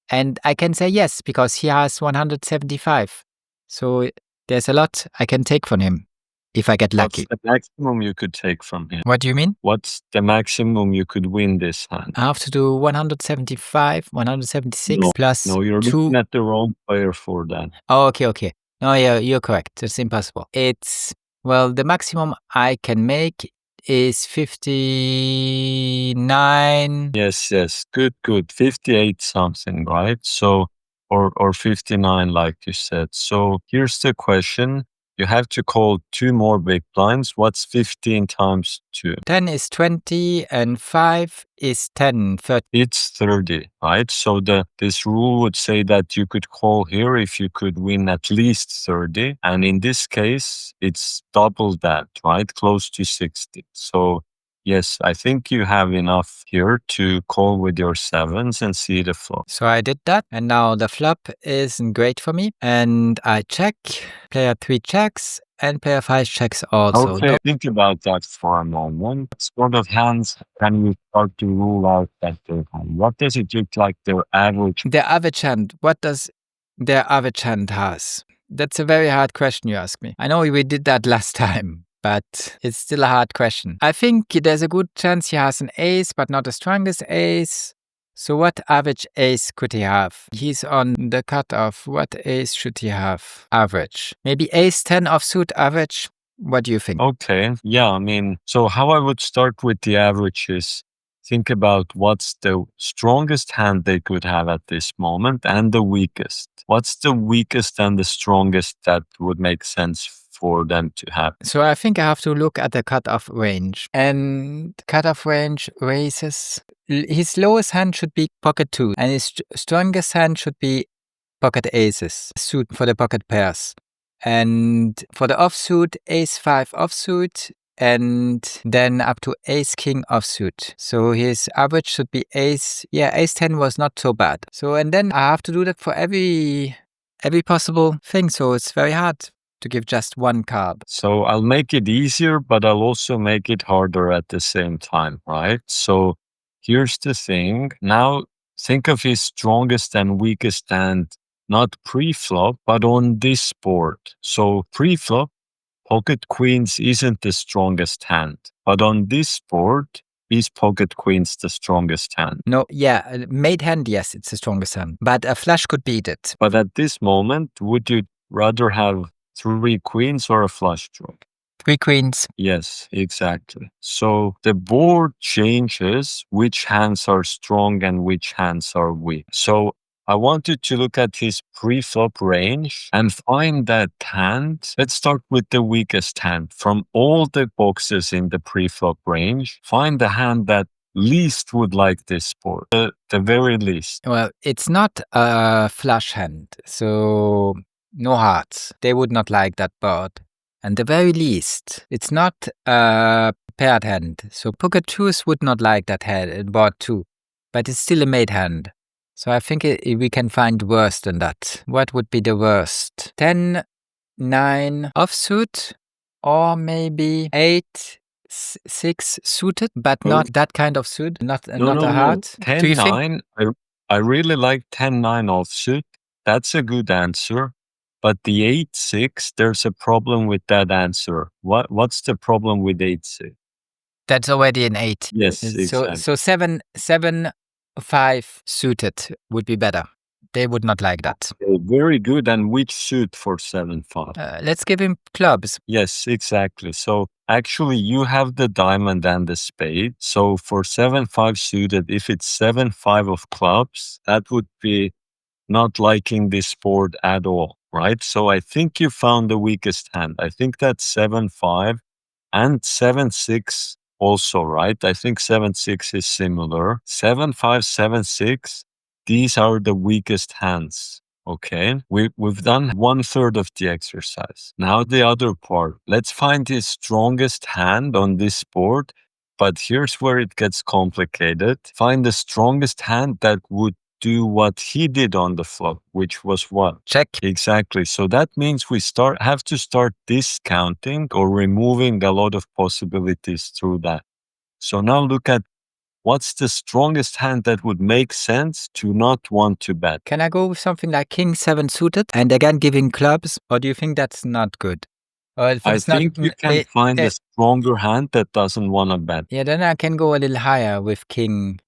And I can say yes, because he has 175. So there's a lot I can take from him if I get lucky. What's the maximum you could take from him? What do you mean? What's the maximum you could win this hand? I have to do 175, 176 No, plus No, you're 2. looking at the wrong player for that. Oh, okay. No, yeah, you're correct. It's impossible. The maximum I can make is 59. Yes. Good. 58 something, right? So, or 59, like you said. So here's the question. You have to call 2 more big blinds. What's 15 times 2? 10 is 20 and 5 is 10, 30. It's 30, right? So this rule would say that you could call here if you could win at least 30. And in this case, it's double that, right? Close to 60. So yes, I think you have enough here to call with your sevens and see the flop. So I did that, and now the flop isn't great for me. And I check, player 3 checks, and player 5 checks also. Okay, think about that for a moment. What sort of hands can you start to rule out that they have? What does it look like their average? Their average hand, what does their average hand has? That's a very hard question you ask me. I know we did that last time, but it's still a hard question. I think there's a good chance he has an ace, but not the strongest ace. So what average ace could he have? He's on the cutoff. What ace should he have? Average. Maybe ace 10 offsuit average. What do you think? Okay, yeah, I mean, so how I would start with the average is think about what's the strongest hand they could have at this moment and the weakest. What's the weakest and the strongest that would make sense for them to have? So I think I have to look at the cutoff range. And cutoff range raises. His lowest hand should be pocket 2, and his strongest hand should be pocket aces, suit for the pocket pairs. And for the offsuit, ace 5 offsuit, and then up to ace king offsuit. So his average should be ace 10 was not so bad. So, and then I have to do that for every possible thing. So it's very hard to give just one card. So I'll make it easier, but I'll also make it harder at the same time, right? So here's the thing. Now think of his strongest and weakest hand, not pre-flop, but on this board. So pre-flop, pocket queens isn't the strongest hand, but on this board, is pocket queens the strongest hand? No, made hand, yes, it's the strongest hand. But a flush could beat it. But at this moment, would you rather have 3 queens or a flush draw? 3 queens. Yes, exactly. So the board changes which hands are strong and which hands are weak. So I wanted to look at his pre-flop range and find that hand. Let's start with the weakest hand. From all the boxes in the pre-flop range, find the hand that least would like this board. The very least. Well, it's not a flush hand, so no hearts. They would not like that board. And the very least, it's not a paired hand. So pocket 2s would not like that board too. But it's still a made hand. So I think we can find worse than that. What would be the worst? 10, 9 offsuit, or maybe 8-6 suited, but Oh. not that kind of suit, not a No. heart. Do you think? 10-9, I really like 10-9 offsuit. That's a good answer. But the 8-6, there's a problem with that answer. What's the problem with 8-6? That's already an 8. Yes, exactly. So 7-5 suited would be better. They would not like that. Okay, very good. And which suit for 7-5? Let's give him clubs. Yes, exactly. So actually, you have the diamond and the spade. So for 7-5 suited, if it's 7-5 of clubs, that would be not liking this board at all, right? So I think you found the weakest hand. I think that's 7-5 and 7-6 also, right? I think 7-6 is similar. 7-5, 7-6, these are the weakest hands. Okay, we've done 1/3 of the exercise. Now the other part. Let's find the strongest hand on this board. But here's where it gets complicated. Find the strongest hand that would do what he did on the flop, which was what? Check. Exactly. So that means we have to start discounting or removing a lot of possibilities through that. So now look at what's the strongest hand that would make sense to not want to bet. Can I go with something like King 7 suited and again giving clubs? Or do you think that's not good? Or if I it's not, think you can find a stronger hand that doesn't want to bet. Yeah, then I can go a little higher with King.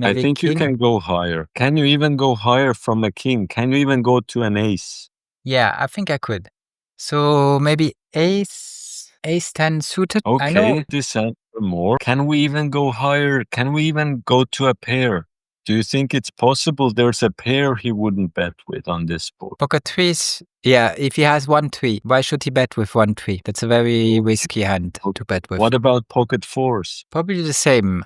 I think you can go higher. Can you even go higher from a king? Can you even go to an ace? Yeah, I think I could. So maybe ace 10 suited. Okay, I know. this answer more. Can we even go higher? Can we even go to a pair? Do you think it's possible there's a pair he wouldn't bet with on this board? Pocket threes. Yeah, if he has 1-3, why should he bet with 1-3? That's a very risky hand to bet with. What about pocket fours? Probably the same.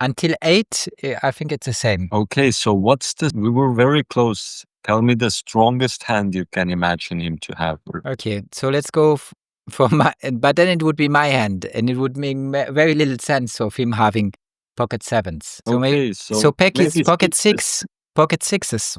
Until 8, I think it's the same. Okay, so we were very close. Tell me the strongest hand you can imagine him to have. Okay, so let's go for my, but then it would be my hand, and it would make very little sense of him having pocket sevens. So okay, maybe pocket sixes.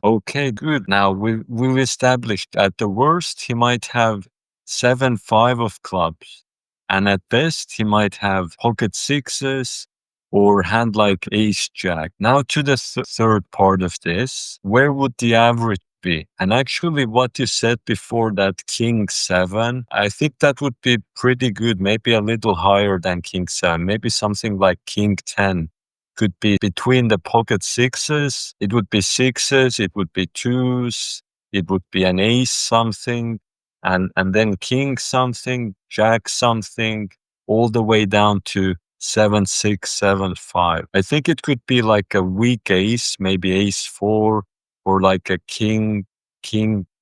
Okay, good. Now we've established at the worst he might have 7-5 of clubs, and at best he might have pocket sixes or hand like ace jack. Now to the third part of this, where would the average be? And actually what you said before, that king 7, I think that would be pretty good, maybe a little higher than king 7, maybe something like king 10. Could be between the pocket sixes, it would be sixes, it would be twos, it would be an ace something, and then king something, jack something, all the way down to 7-6, 7-5. I think it could be like a weak ace, maybe ace 4, or like a king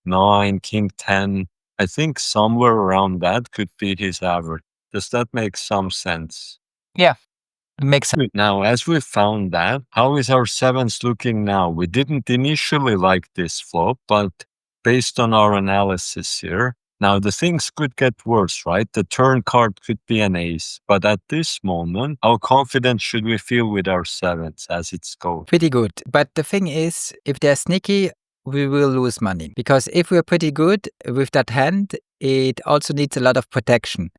9, king 10. I think somewhere around that could be his average. Does that make some sense? Yeah. Makes sense. Now, as we found that, how is our sevens looking now? We didn't initially like this flop, but based on our analysis here, now the things could get worse, right? The turn card could be an ace, but at this moment, how confident should we feel with our sevens as it's going? Pretty good. But the thing is, if they're sneaky, we will lose money. Because if we're pretty good with that hand, it also needs a lot of protection,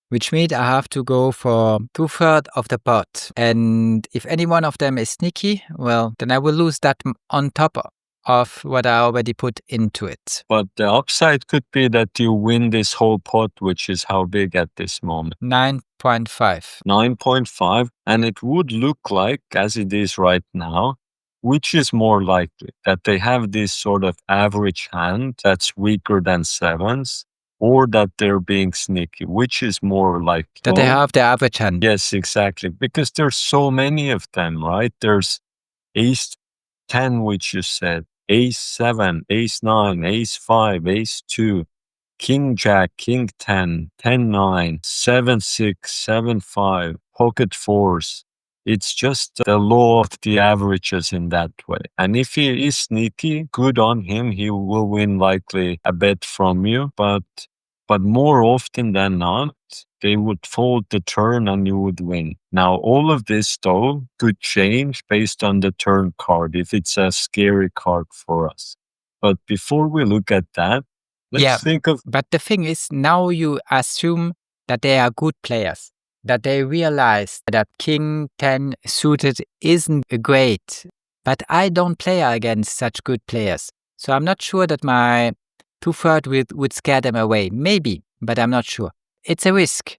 which means I have to go for 2/3 of the pot. And if any one of them is sneaky, well, then I will lose that on top of what I already put into it. But the upside could be that you win this whole pot, which is how big at this moment? 9.5. 9.5. And it would look like, as it is right now, which is more likely, that they have this sort of average hand that's weaker than sevens, or that they're being sneaky, which is more likely? That they have the average hand. Yes, exactly. Because there's so many of them, right? There's ace 10, which you said, ace 7, ace 9, ace 5, ace 2, king jack, king 10, 10 9, 7 6, 7 5, pocket fours. It's just the law of the averages in that way. And if he is sneaky, good on him. He will win likely a bet from you. But more often than not, they would fold the turn and you would win. Now, all of this, though, could change based on the turn card, if it's a scary card for us. But before we look at that, let's think of... But the thing is, now you assume that they are good players, that they realize that King 10 suited isn't great, but I don't play against such good players. So I'm not sure that my 2/3 would scare them away. Maybe, but I'm not sure. It's a risk.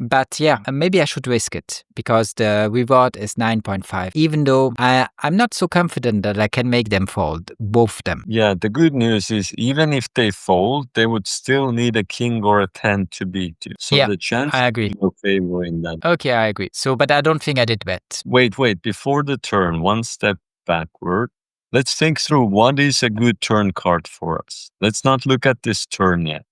But yeah, maybe I should risk it because the reward is 9.5, even though I'm not so confident that I can make them fold, both of them. Yeah, the good news is even if they fold, they would still need a king or a 10 to beat you. So Yeah, the chance I agree. is in your favor in that. Okay, I agree. So, but I don't think I did bet. Wait, before the turn, one step backward. Let's think through what is a good turn card for us. Let's not look at this turn yet.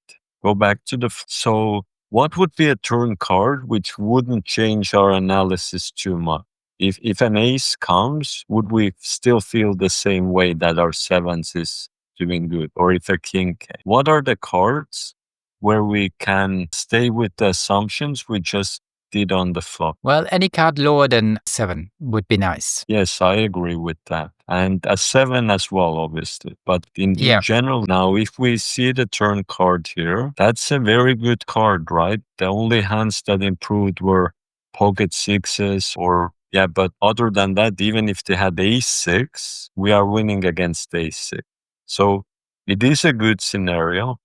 Go back to so what would be a turn card which wouldn't change our analysis too much? If an ace comes, would we still feel the same way that our sevens is doing good? Or if a king came? What are the cards where we can stay with the assumptions we just did on the flop? Well, any card lower than 7 would be nice. Yes, I agree with that. And a 7 as well, obviously. But in general, now, if we see the turn card here, that's a very good card, right? The only hands that improved were pocket sixes but other than that, even if they had ace 6, we are winning against ace 6. So it is a good scenario.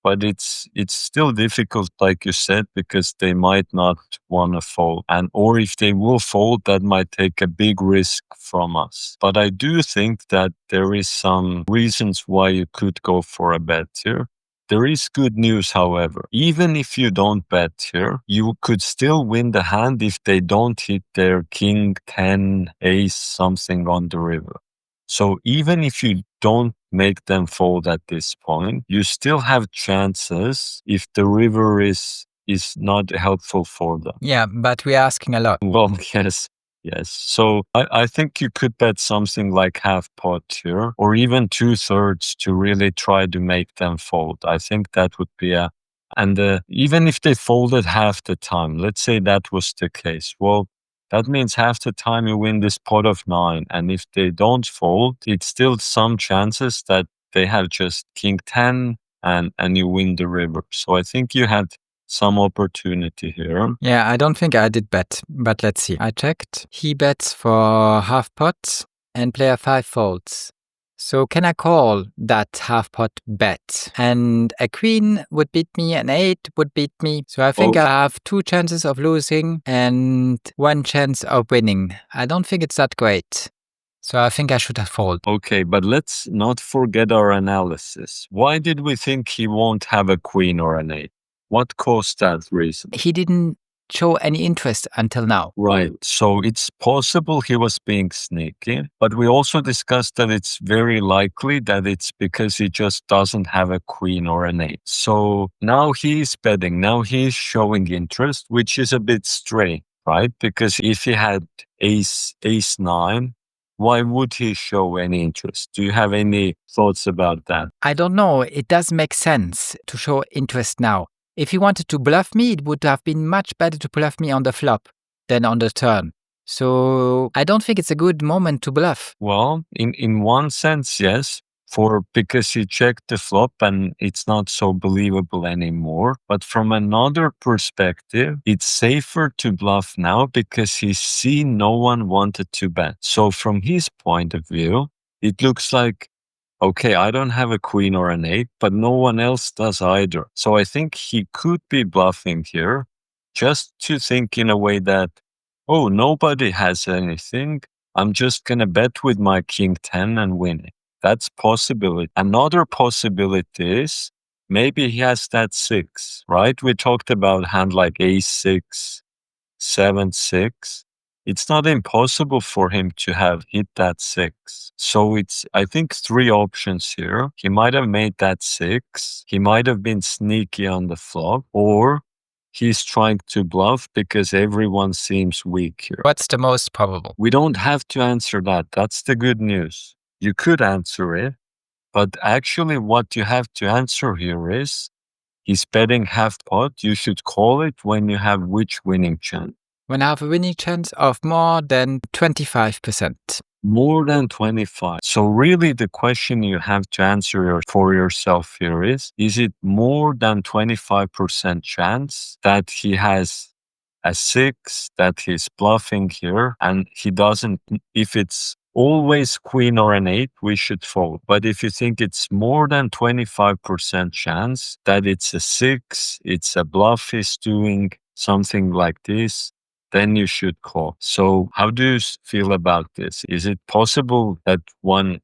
But it's still difficult, like you said, because they might not want to fold. Or if they will fold, that might take a big risk from us. But I do think that there is some reasons why you could go for a bet here. There is good news, however. Even if you don't bet here, you could still win the hand if they don't hit their king, 10, ace, something on the river. So even if you don't make them fold at this point, you still have chances if the river is not helpful for them. Yeah, but we're asking a lot. Well, yes. So I think you could bet something like half pot here, or even 2/3 to really try to make them fold. I think that would be even if they folded half the time, let's say that was the case. Well, that means half the time you win this pot of 9. And if they don't fold, it's still some chances that they have just king 10 and you win the river. So I think you had some opportunity here. Yeah, I don't think I did bet, but let's see. I checked. He bets for half pot and player 5 folds. So can I call that half pot bet? And a queen would beat me, an 8 would beat me. So I think I have 2 chances of losing and 1 chance of winning. I don't think it's that great. So I think I should have fold. Okay, but let's not forget our analysis. Why did we think he won't have a queen or an 8? What caused that reason? He didn't show any interest until now. Right. So it's possible he was being sneaky, but we also discussed that it's very likely that it's because he just doesn't have a queen or an 8. So now he's betting, now he's showing interest, which is a bit strange, right? Because if he had ace 9, why would he show any interest? Do you have any thoughts about that? I don't know. It does make sense to show interest now. If he wanted to bluff me, it would have been much better to bluff me on the flop than on the turn. So I don't think it's a good moment to bluff. Well, in one sense, yes, because he checked the flop and it's not so believable anymore. But from another perspective, it's safer to bluff now because he's seen no one wanted to bet. So from his point of view, it looks like, okay, I don't have a queen or an 8, but no one else does either. So I think he could be bluffing here just to think in a way that, oh, nobody has anything. I'm just going to bet with my king 10 and win it. That's possibility. Another possibility is maybe he has that 6, right? We talked about hand like ace 6, 7, 6. It's not impossible for him to have hit that 6. So it's, I think, 3 options here. He might have made that 6. He might have been sneaky on the flop, or he's trying to bluff because everyone seems weak here. What's the most probable? We don't have to answer that. That's the good news. You could answer it, but actually what you have to answer here is he's betting half pot. You should call it when you have which winning chance? When I have a winning chance of more than 25%. More than 25. So really the question you have to answer for yourself here is it more than 25% chance that he has a 6, that he's bluffing here, and he doesn't, if it's always queen or an 8, we should fold. But if you think it's more than 25% chance that it's a 6, it's a bluff he's doing, something like this, then you should call. So how do you feel about this? Is it possible that one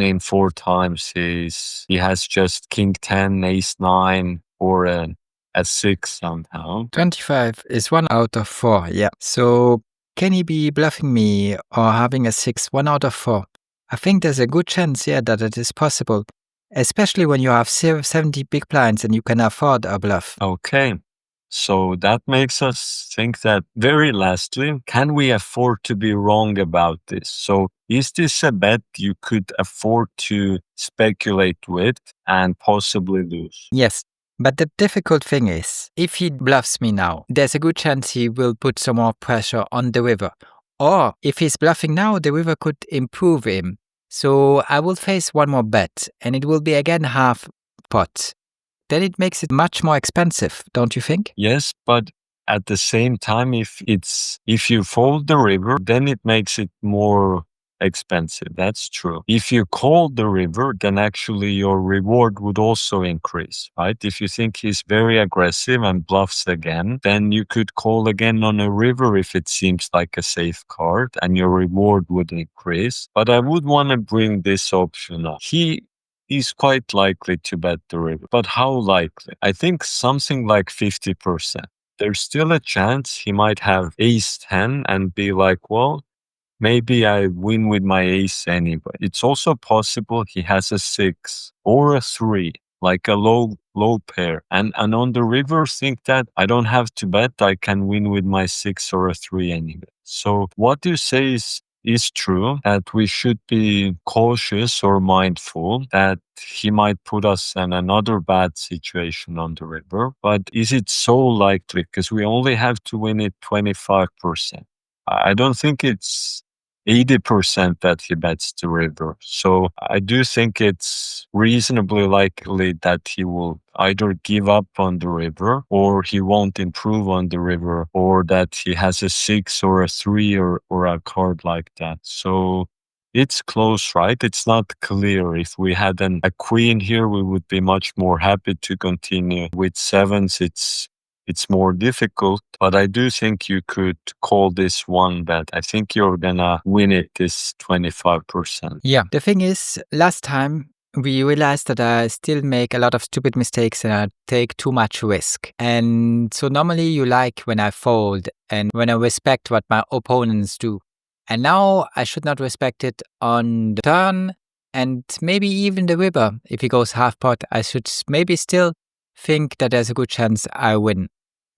in 4 times he has just king 10, ace 9, or a 6 somehow? 25 is 1 out of 4, yeah. So can he be bluffing me or having a 6 1 out of 4? I think there's a good chance, yeah, that it is possible, especially when you have 70 big blinds and you can afford a bluff. Okay. So that makes us think that, very lastly, can we afford to be wrong about this? So is this a bet you could afford to speculate with and possibly lose? Yes, but the difficult thing is, if he bluffs me now, there's a good chance he will put some more pressure on the river. Or if he's bluffing now, the river could improve him. So I will face one more bet, and it will be again half pot. Then it makes it much more expensive, don't you think? Yes, but at the same time, if you fold the river, then it makes it more expensive. That's true. If you call the river, then actually your reward would also increase, right? If you think he's very aggressive and bluffs again, then you could call again on a river if it seems like a safe card, and your reward would increase. But I would want to bring this option up. He's quite likely to bet the river. But how likely? I think something like 50%. There's still a chance he might have ace 10 and be like, well, maybe I win with my ace anyway. It's also possible he has a 6 or a 3, like a low pair. And on the river, think that I don't have to bet, I can win with my 6 or a 3 anyway. So what you say is true, that we should be cautious or mindful that he might put us in another bad situation on the river. But is it so likely? Because we only have to win it 25%. I don't think it's 80% that he bets the river. So I do think it's reasonably likely that he will either give up on the river, or he won't improve on the river, or that he has a 6 or a 3 or a card like that. So it's close, right? It's not clear. If we had a queen here, we would be much more happy to continue. With 7s, it's more difficult, but I do think you could call this one bet. I think you're gonna win it, this 25%. Yeah. The thing is, last time we realized that I still make a lot of stupid mistakes and I take too much risk. And so normally you like when I fold and when I respect what my opponents do. And now I should not respect it on the turn and maybe even the river. If he goes half pot, I should maybe still think that there's a good chance I win.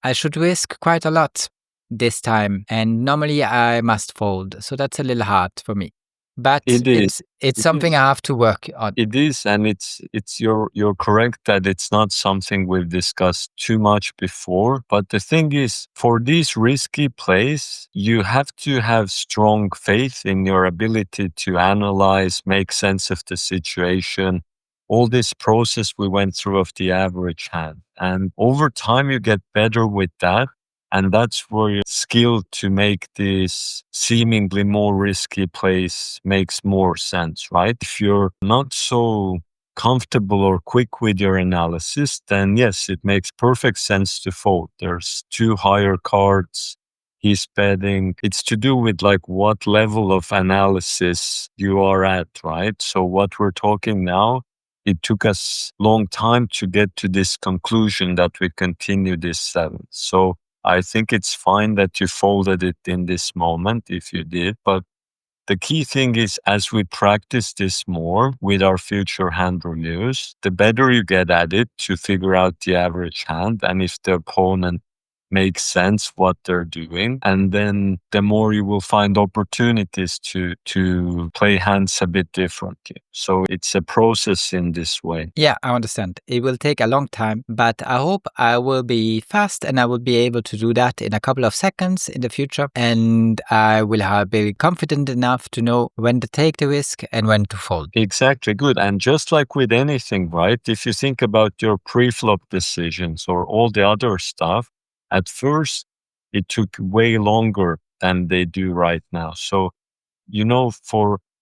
I should risk quite a lot this time, and normally I must fold, so that's a little hard for me. But It is. it's It something is. I have to work on. It is, and you're correct that it's not something we've discussed too much before. But the thing is, for these risky plays, you have to have strong faith in your ability to analyze, make sense of the situation, all this process we went through of the average hand. And over time, you get better with that. And that's where your skill to make this seemingly more risky plays makes more sense, right? If you're not so comfortable or quick with your analysis, then yes, it makes perfect sense to fold. There's 2 higher cards. He's betting. It's to do with like what level of analysis you are at, right? So what we're talking now, it took us long time to get to this conclusion that we continue this 7. So I think it's fine that you folded it in this moment if you did, but the key thing is, as we practice this more with our future hand reviews, the better you get at it to figure out the average hand, and if the opponent makes sense what they're doing. And then the more you will find opportunities to play hands a bit differently. So it's a process in this way. Yeah, I understand. It will take a long time, but I hope I will be fast and I will be able to do that in a couple of seconds in the future. And I will be confident enough to know when to take the risk and when to fold. Exactly, good. And just like with anything, right? If you think about your pre-flop decisions or all the other stuff, at first it took way longer than they do right now. So,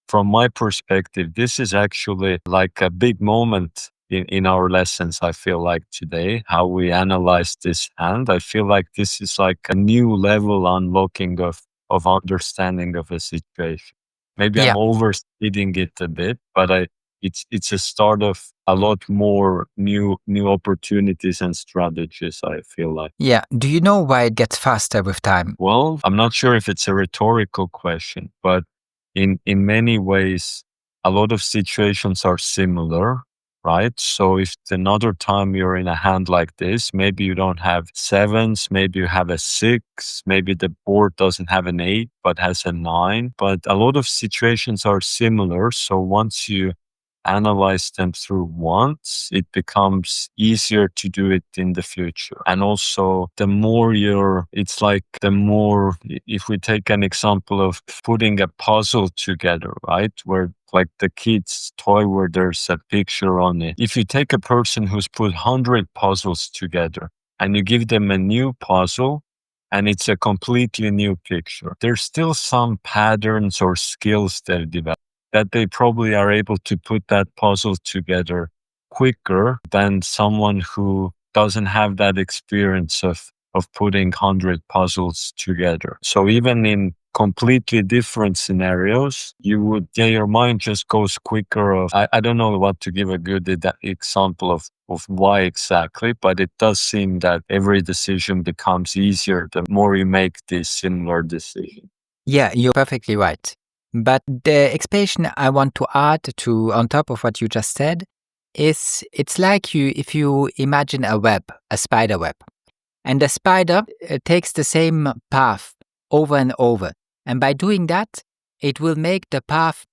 from my perspective, this is actually like a big moment in our lessons, I feel like today, how we analyze this hand. I feel like this is like a new level unlocking of understanding of a situation. Maybe Yeah. I'm overstating it a bit, but it's a start of a lot more new opportunities and strategies, I feel like. Yeah. Do you know why it gets faster with time? Well, I'm not sure if it's a rhetorical question, but in many ways, a lot of situations are similar, right? So if another time you're in a hand like this, maybe you don't have sevens, maybe you have a six, maybe the board doesn't have an eight, but has a nine. But a lot of situations are similar. So once you analyze them through once, it becomes easier to do it in the future. And also if we take an example of putting a puzzle together, right? Where like the kid's toy where there's a picture on it. If you take a person who's put 100 puzzles together and you give them a new puzzle, and it's a completely new picture, there's still some patterns or skills they've developed that they probably are able to put that puzzle together quicker than someone who doesn't have that experience of putting 100 puzzles together. So even in completely different scenarios, your mind just goes quicker. I don't know what to give a good example of why exactly, but it does seem that every decision becomes easier the more you make this similar decision. Yeah, you're perfectly right. But the explanation I want to add to on top of what you just said is it's like if you imagine a spider web, and the spider takes the same path over and over. And by doing that, it will make the path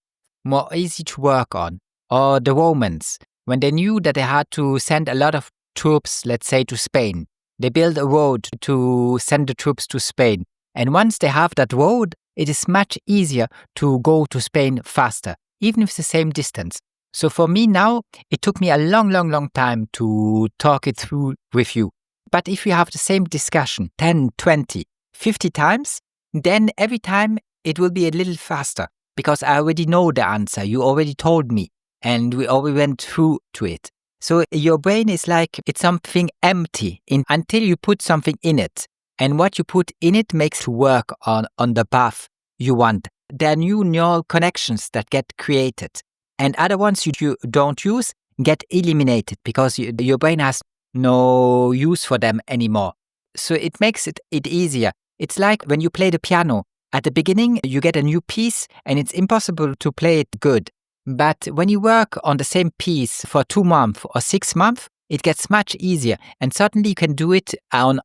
more easy to work on. Or the Romans, when they knew that they had to send a lot of troops, let's say, to Spain, they built a road to send the troops to Spain. And once they have that road, it is much easier to go to Spain faster, even if it's the same distance. So for me now, it took me a long time to talk it through with you. But if we have the same discussion 10, 20, 50 times, then every time it will be a little faster because I already know the answer. You already told me and we already went through to it. So your brain is like it's something empty until you put something in it. And what you put in it makes you work on the path you want. There are new neural connections that get created. And other ones you don't use get eliminated because your brain has no use for them anymore. So it makes it easier. It's like when you play the piano. At the beginning, you get a new piece and it's impossible to play it good. But when you work on the same piece for 2 months or 6 months, it gets much easier. And suddenly you can do it on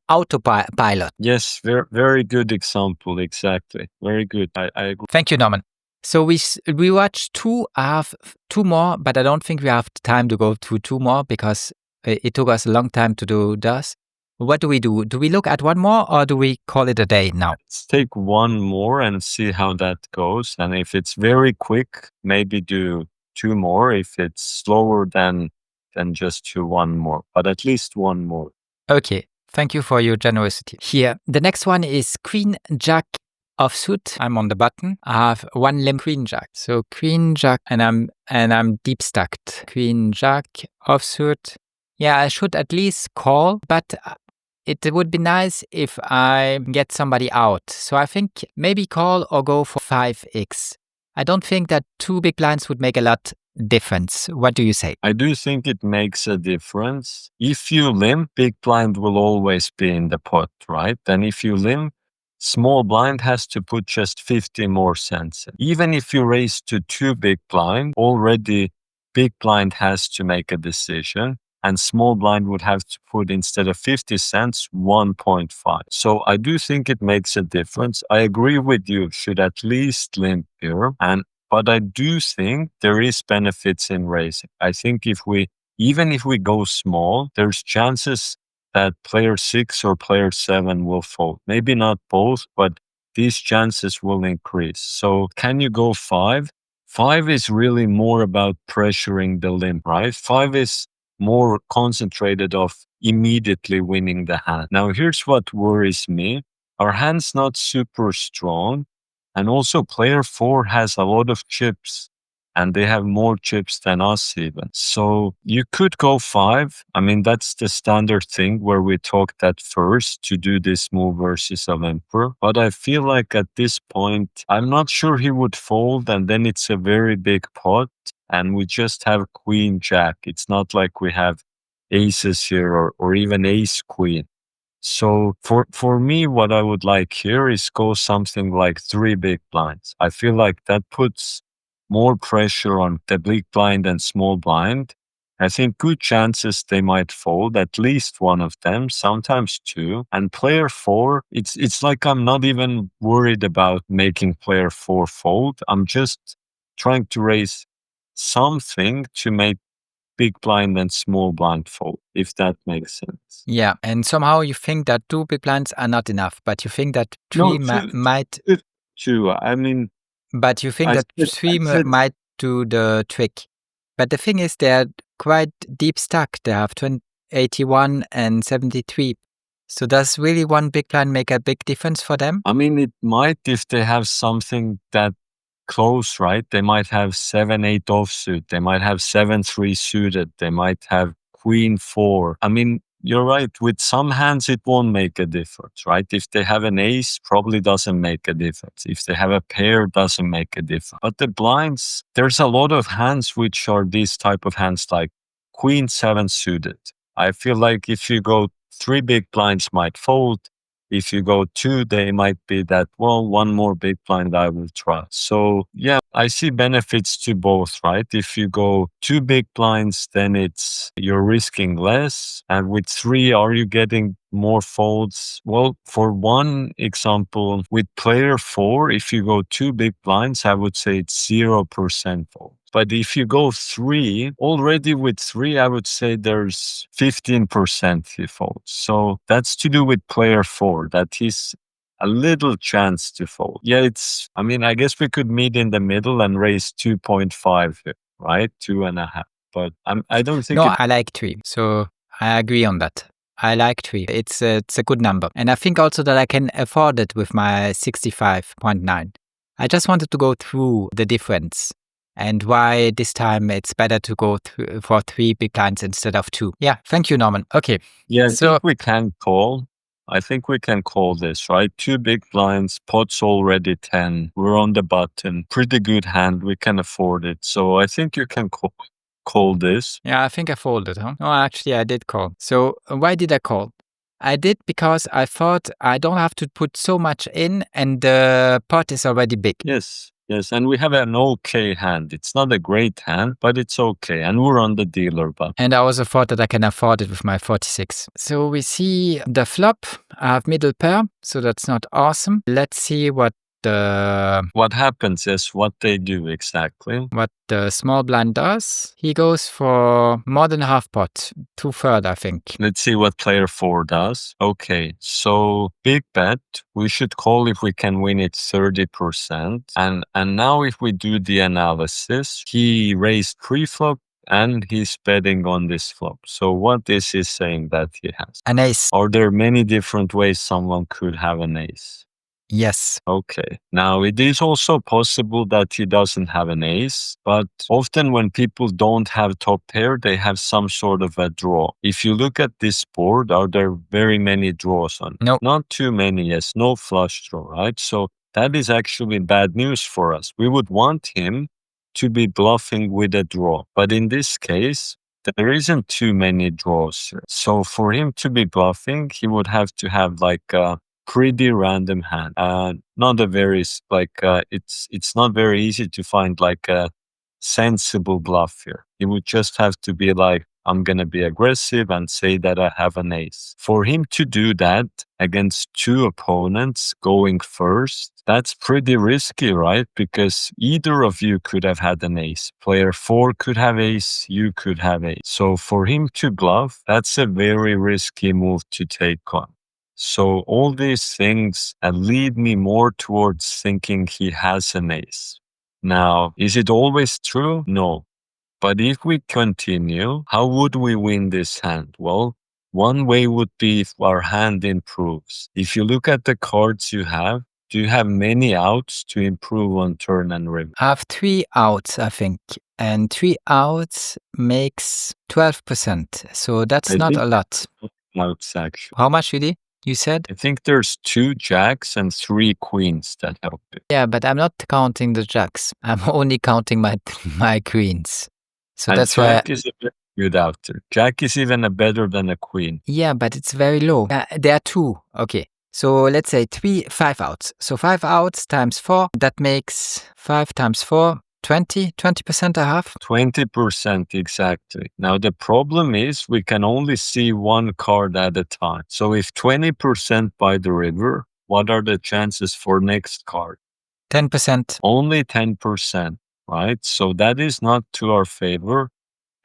autopilot. Yes, very, very good example. Exactly. Very good. I agree. Thank you, Norman. So we watched 2. I have 2 more, but I don't think we have time to go through 2 more because it took us a long time to do this. What do we do? Do we look at 1 more or do we call it a day now? Let's take 1 more and see how that goes. And if it's very quick, maybe do 2 more. If it's slower, then just do 1 more, but at least 1 more. Okay. Thank you for your generosity. Here, the next one is Queen Jack offsuit. I'm on the button. I have 1 limb Queen Jack. So Queen Jack, and I'm deep stacked. Queen Jack offsuit. Yeah, I should at least call, but it would be nice if I get somebody out. So I think maybe call or go for 5x. I don't think that 2 big blinds would make a lot difference. What do you say? I do think it makes a difference. If you limp, big blind will always be in the pot, right? And if you limp, small blind has to put just 50 more cents in. Even if you raise to 2 big blind, already big blind has to make a decision. and small blind would have to put, instead of 50 cents, 1.5. So I do think it makes a difference. I agree with you, should at least limp here. But I do think there is benefits in raising. I think even if we go small, there's chances that player 6 or player 7 will fold. Maybe not both, but these chances will increase. So can you go 5? 5 is really more about pressuring the limp, right? 5 is more concentrated of immediately winning the hand. Now, here's what worries me. Our hand's not super strong. And also player 4 has a lot of chips, and they have more chips than us even. So you could go 5. I mean, that's the standard thing where we talk that first to do this move versus a limper. But I feel like at this point, I'm not sure he would fold, and then it's a very big pot, and we just have queen jack. It's not like we have aces here or even ace queen. So for me, what I would like here is go something like 3 big blinds. I feel like that puts more pressure on the big blind and small blind. I think good chances they might fold, at least one of them, sometimes 2. And player 4, it's like I'm not even worried about making player 4 fold. I'm just trying to raise something to make big blind and small blind fold, if that makes sense. Yeah, and somehow you think that 2 big blinds are not enough, but you think that 3 No, might. two. I mean, But you think I that said, 3 I said, might do the trick. But the thing is, they're quite deep stuck. They have 81 and 73. So does really 1 big blind make a big difference for them? I mean, it might if they have something that close, right? They might have 7-8 offsuit. They might have 7-3 suited. They might have queen 4. I mean, you're right. With some hands, it won't make a difference, right? If they have an ace, probably doesn't make a difference. If they have a pair, doesn't make a difference. But the blinds, there's a lot of hands which are these type of hands like queen 7 suited. I feel like if you go 3 big blinds might fold. If you go 2, they might be that, well, 1 more big blind I will try. So yeah, I see benefits to both, right? If you go 2 big blinds, then you're risking less. And with 3, are you getting more folds? Well, for one example, with player 4, if you go 2 big blinds, I would say it's 0% fold. But if you go 3, already with 3, I would say there's 15% he folds. So that's to do with player 4, that he's a little chance to fold. Yeah, I guess we could meet in the middle and raise 2.5 here, right? 2.5. But I don't think No, I like 3. So I agree on that. I like 3. It's a good number. And I think also that I can afford it with my 65.9. I just wanted to go through the difference and why this time it's better to go for 3 big blinds instead of 2. Yeah, thank you, Norman. Okay. Yeah, I So think we can call. I think we can call this, right? 2 big blinds, pot's already 10. We're on the button. Pretty good hand. We can afford it. So I think you can call this. yeah, I think I folded, huh? No, actually, I did call. So why did I call? I did because I thought I don't have to put so much in and the pot is already big. Yes. And we have an okay hand. It's not a great hand, but it's okay. And we're on the dealer button. And I also thought that I can afford it with my 46. So we see the flop. I have middle pair, so that's not awesome. Let's see what happens is what they do exactly. What the small blind does. He goes for more than half pot, 2/3, I think. Let's see what player 4 does. Okay, so big bet. We should call if we can win it 30%. And now if we do the analysis, he raised pre-flop and he's betting on this flop. So what is he saying that he has? An ace. Are there many different ways someone could have an ace? Yes. Okay. Now, it is also possible that he doesn't have an ace, but often when people don't have top pair, they have some sort of a draw. If you look at this board, are there very many draws on it? No. Not too many, yes. No flush draw, right? So that is actually bad news for us. We would want him to be bluffing with a draw. But in this case, there isn't too many draws here. So for him to be bluffing, he would have to have like a pretty random hand. Not a very it's not very easy to find like a sensible bluff here. It would just have to be like I'm going to be aggressive and say that I have an ace. For him to do that against two opponents going first, that's pretty risky, right? Because either of you could have had an ace. Player 4 could have ace, you could have ace. So for him to bluff, that's a very risky move to take on. So all these things lead me more towards thinking he has an ace. Now, is it always true? No. But if we continue, how would we win this hand? Well, one way would be if our hand improves. If you look at the cards you have, do you have many outs to improve on turn and river? I have 3 outs, I think. And 3 outs makes 12%. So that's I not think a lot. outs, actually. How much, Rudy? You said? I think there's 2 jacks and 3 queens that help you. Yeah, but I'm not counting the jacks. I'm only counting my queens. So And that's why. jack is a very good outer. Jack is even better than a queen. Yeah, but it's very low. There are 2. Okay. So let's say 5 outs. So 5 outs times 4, that makes 5 times 4, 20% I have. 20% exactly. Now the problem is we can only see one card at a time. So if 20% by the river, what are the chances for next card? 10%. Only 10%, right? So that is not to our favor.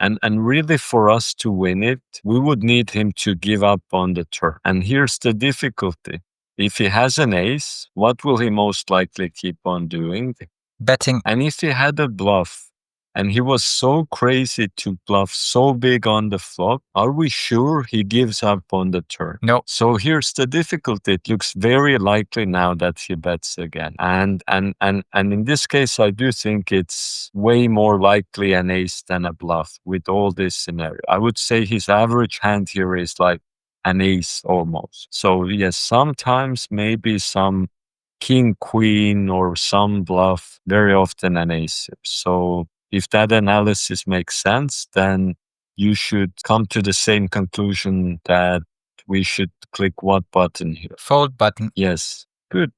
And really for us to win it, we would need him to give up on the turn. And here's the difficulty. If he has an ace, what will he most likely keep on doing? Betting. And if he had a bluff, and he was so crazy to bluff so big on the flop, are we sure he gives up on the turn? No. So here's the difficulty. It looks very likely now that he bets again. And in this case, I do think it's way more likely an ace than a bluff with all this scenario. I would say his average hand here is like an ace almost. So yes, sometimes maybe some king, queen, or some bluff, very often an ace. So if that analysis makes sense, then you should come to the same conclusion that we should click what button here? Fold button. Yes, good.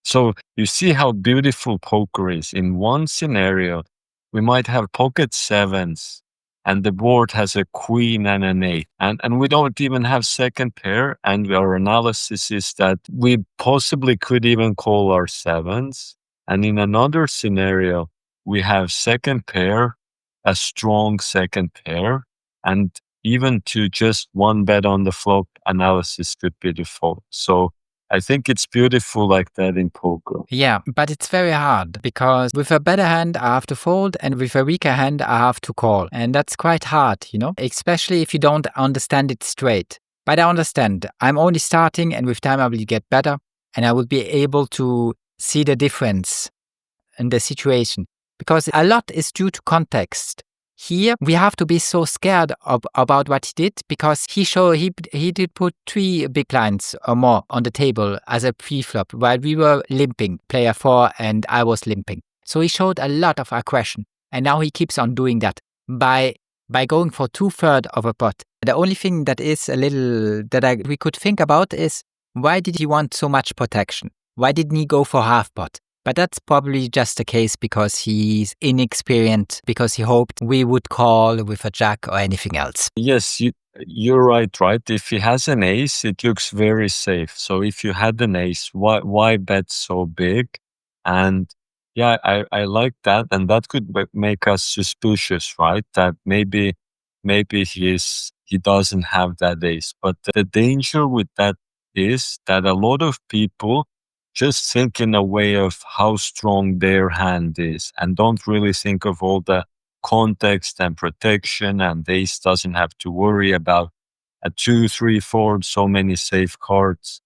So you see how beautiful poker is. In one scenario, we might have pocket sevens and the board has a queen and an eight. And we don't even have second pair. And our analysis is that we possibly could even call our sevens. And in another scenario, we have second pair, a strong second pair, and even to just one bet on the flop analysis could be the fold. So I think it's beautiful like that in poker. Yeah, but it's very hard because with a better hand, I have to fold, and with a weaker hand, I have to call. And that's quite hard, especially if you don't understand it straight. But I understand. I'm only starting, and with time, I will get better, and I will be able to see the difference in the situation because a lot is due to context. Here, we have to be so scared about what he did because he did put 3 big blinds or more on the table as a pre-flop while we were limping, player 4, and I was limping. So he showed a lot of aggression, and now he keeps on doing that by going for 2/3 of a pot. The only thing that is a little that we could think about is why did he want so much protection? Why didn't he go for half pot? But that's probably just the case because he's inexperienced, because he hoped we would call with a jack or anything else. Yes, you're right? If he has an ace, it looks very safe. So if you had an ace, why bet so big? And yeah, I like that. And that could make us suspicious, right? That maybe he doesn't have that ace. But the danger with that is that a lot of people just think in a way of how strong their hand is and don't really think of all the context and protection, and the ace doesn't have to worry about a 2, 3, 4, so many safe cards.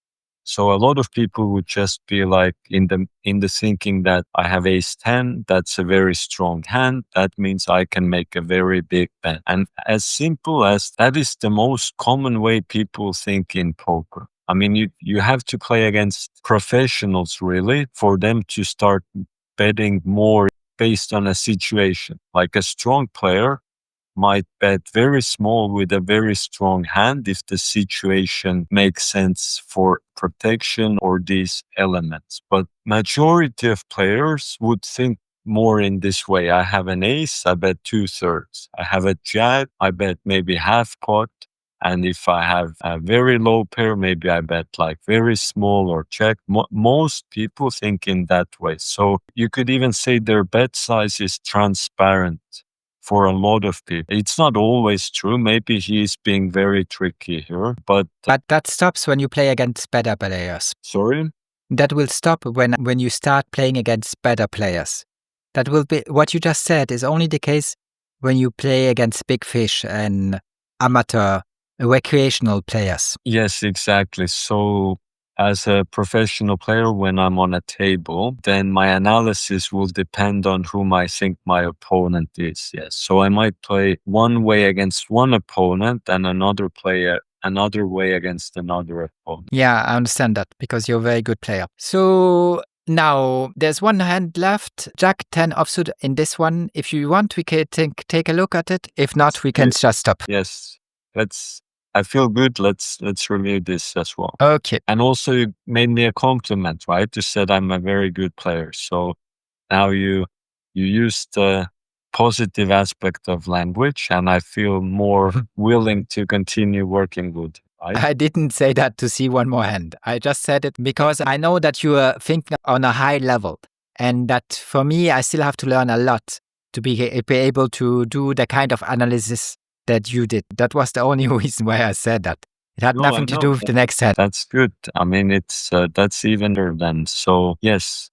So a lot of people would just be like in the thinking that I have ace 10, that's a very strong hand. That means I can make a very big bet. And as simple as that is the most common way people think in poker. I mean, you have to play against professionals really for them to start betting more based on a situation. Like a strong player might bet very small with a very strong hand if the situation makes sense for protection or these elements. But majority of players would think more in this way. I have an ace, I bet 2/3. I have a jack, I bet maybe half pot. And if I have a very low pair, maybe I bet like very small or check. Most people think in that way. So you could even say their bet size is transparent for a lot of people. It's not always true. Maybe he's being very tricky here, but that stops when you play against better players. sorry? That will stop when you start playing against better players. That will be what you just said is only the case when you play against big fish and amateur recreational players. Yes, exactly. So as a professional player, when I'm on a table, then my analysis will depend on whom I think my opponent is. Yes. So I might play one way against one opponent and another player another way against another opponent. Yeah, I understand that because you're a very good player. So now there's one hand left. Jack 10 offsuit in this one. If you want, we can take a look at it. If not, we can just stop. Yes. I feel good. Let's review this as well. Okay. And also you made me a compliment, right? You said I'm a very good player. So now you used the positive aspect of language, and I feel more willing to continue working with. Right? I didn't say that to see one more hand. I just said it because I know that you are thinking on a high level, and that for me, I still have to learn a lot to be able to do the kind of analysis that you did. That was the only reason why I said that. It had nothing to do with the next hand. That's good. I mean, it's that's even better then. So yes,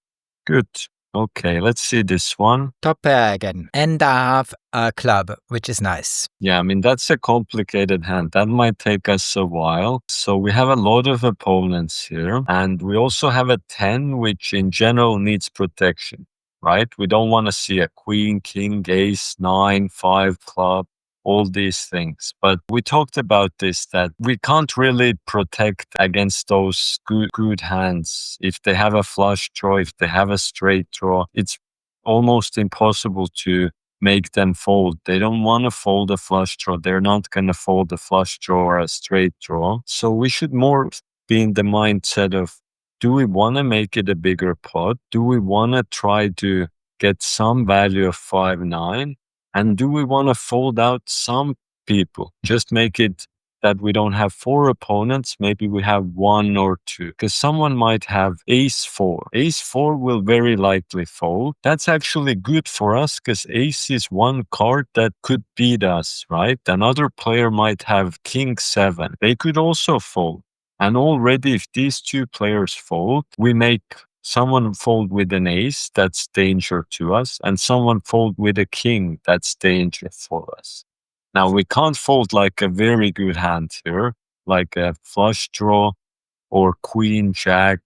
good. Okay, let's see this one. Top pair again. And I have a club, which is nice. Yeah, I mean, that's a complicated hand. That might take us a while. So we have a lot of opponents here. And we also have a 10, which in general needs protection, right? We don't want to see a queen, king, ace, 9, 5, club, all these things. But we talked about this, that we can't really protect against those good hands. If they have a flush draw, if they have a straight draw, it's almost impossible to make them fold. They don't want to fold a flush draw. They're not going to fold a flush draw or a straight draw. So we should more be in the mindset of, do we want to make it a bigger pot? Do we want to try to get some value of 5-9? And do we want to fold out some people? Just make it that we don't have 4 opponents, maybe we have 1 or 2. Because someone might have ace 4. Ace 4 will very likely fold. That's actually good for us because ace is one card that could beat us, right? Another player might have king 7. They could also fold. And already if these 2 players fold, we make someone fold with an ace, that's danger to us, and someone fold with a king, that's danger for us. Now, we can't fold like a very good hand here, like a flush draw or queen jack.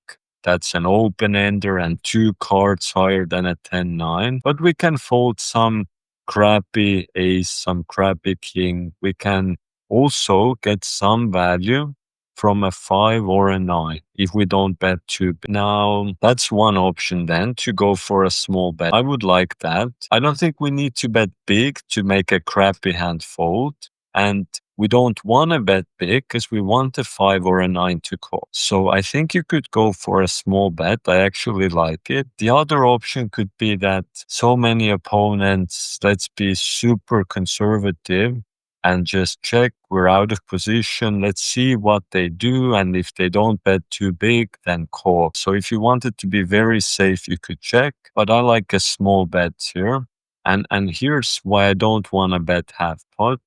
That's an open ender and 2 cards higher than a 10-9. But we can fold some crappy ace, some crappy king. We can also get some value from a 5 or a 9 if we don't bet too big. Now, that's one option then, to go for a small bet. I would like that. I don't think we need to bet big to make a crappy hand fold. And we don't want to bet big because we want a 5 or a 9 to call. So I think you could go for a small bet. I actually like it. The other option could be that so many opponents, let's be super conservative and just check, we're out of position, let's see what they do, and if they don't bet too big, then call. So if you wanted to be very safe, you could check, but I like a small bet here. And here's why I don't want to bet half pot,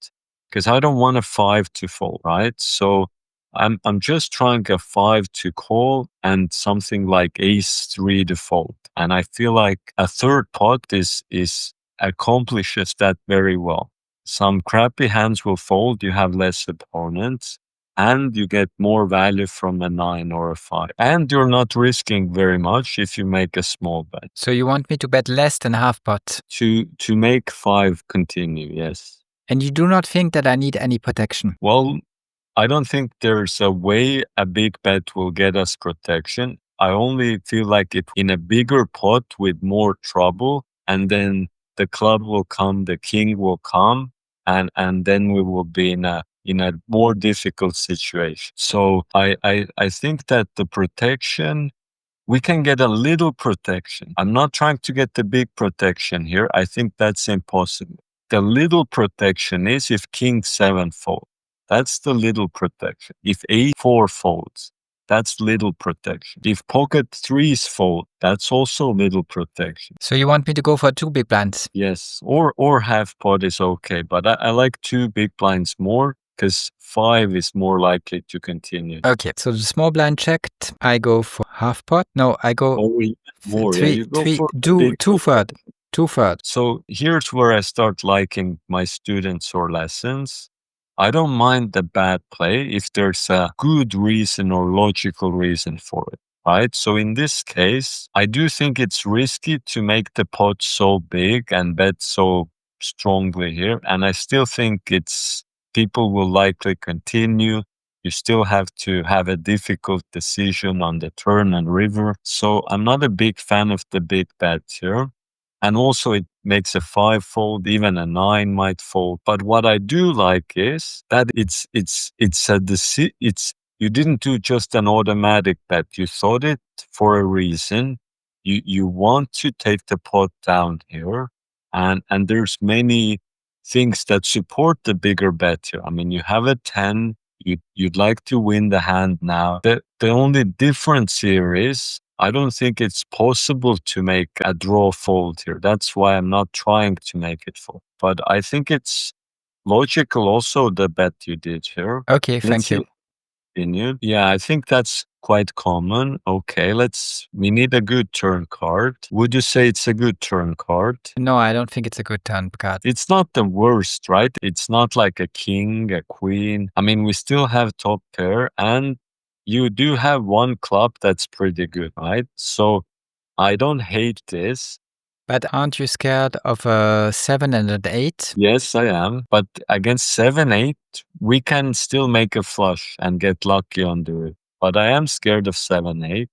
because I don't want a 5 to fold, right? So I'm just trying a 5 to call and something like ace 3 to fold. And I feel like a third pot is accomplishes that very well. Some crappy hands will fold, you have less opponents, and you get more value from a 9 or a 5. And you're not risking very much if you make a small bet. So you want me to bet less than half pot? To make 5 continue, yes. And you do not think that I need any protection? Well, I don't think there's a way a big bet will get us protection. I only feel like it in a bigger pot with more trouble, and then the club will come, the king will come, and then we will be in a more difficult situation. So I think that the protection we can get a little protection. I'm not trying to get the big protection here. I think that's impossible. The little protection is if king 7 folds. That's the little protection. If a4 folds, that's little protection. If pocket 3s fold, that's also little protection. So you want me to go for 2 big blinds? Yes, or half pot is okay, but I like 2 big blinds more because 5 is more likely to continue. Okay, so the small blind checked. I go for half pot. No, I go More. Yeah, three, you go three, for the two, big two-third, two-third. So here's where I start liking my students or lessons. I don't mind the bad play if there's a good reason or logical reason for it, right? So in this case, I do think it's risky to make the pot so big and bet so strongly here. And I still think people will likely continue. You still have to have a difficult decision on the turn and river. So I'm not a big fan of the big bet here. And also it makes a 5 fold, even a 9 might fold. But what I do like is that you didn't do just an automatic bet. You thought it for a reason. You want to take the pot down here. And there's many things that support the bigger bet here. I mean, you have a 10, you'd like to win the hand now. The only difference here is I don't think it's possible to make a draw fold here. That's why I'm not trying to make it fold. But I think it's logical also the bet you did here. Okay, thank you. Continued. Yeah, I think that's quite common. Okay, we need a good turn card. Would you say it's a good turn card? No, I don't think it's a good turn card. It's not the worst, right? It's not like a king, a queen. I mean, we still have top pair and you do have one club that's pretty good, right? So I don't hate this. But aren't you scared of a 7 and an 8? Yes, I am. But against 7, 8, we can still make a flush and get lucky on it. But I am scared of 7, 8.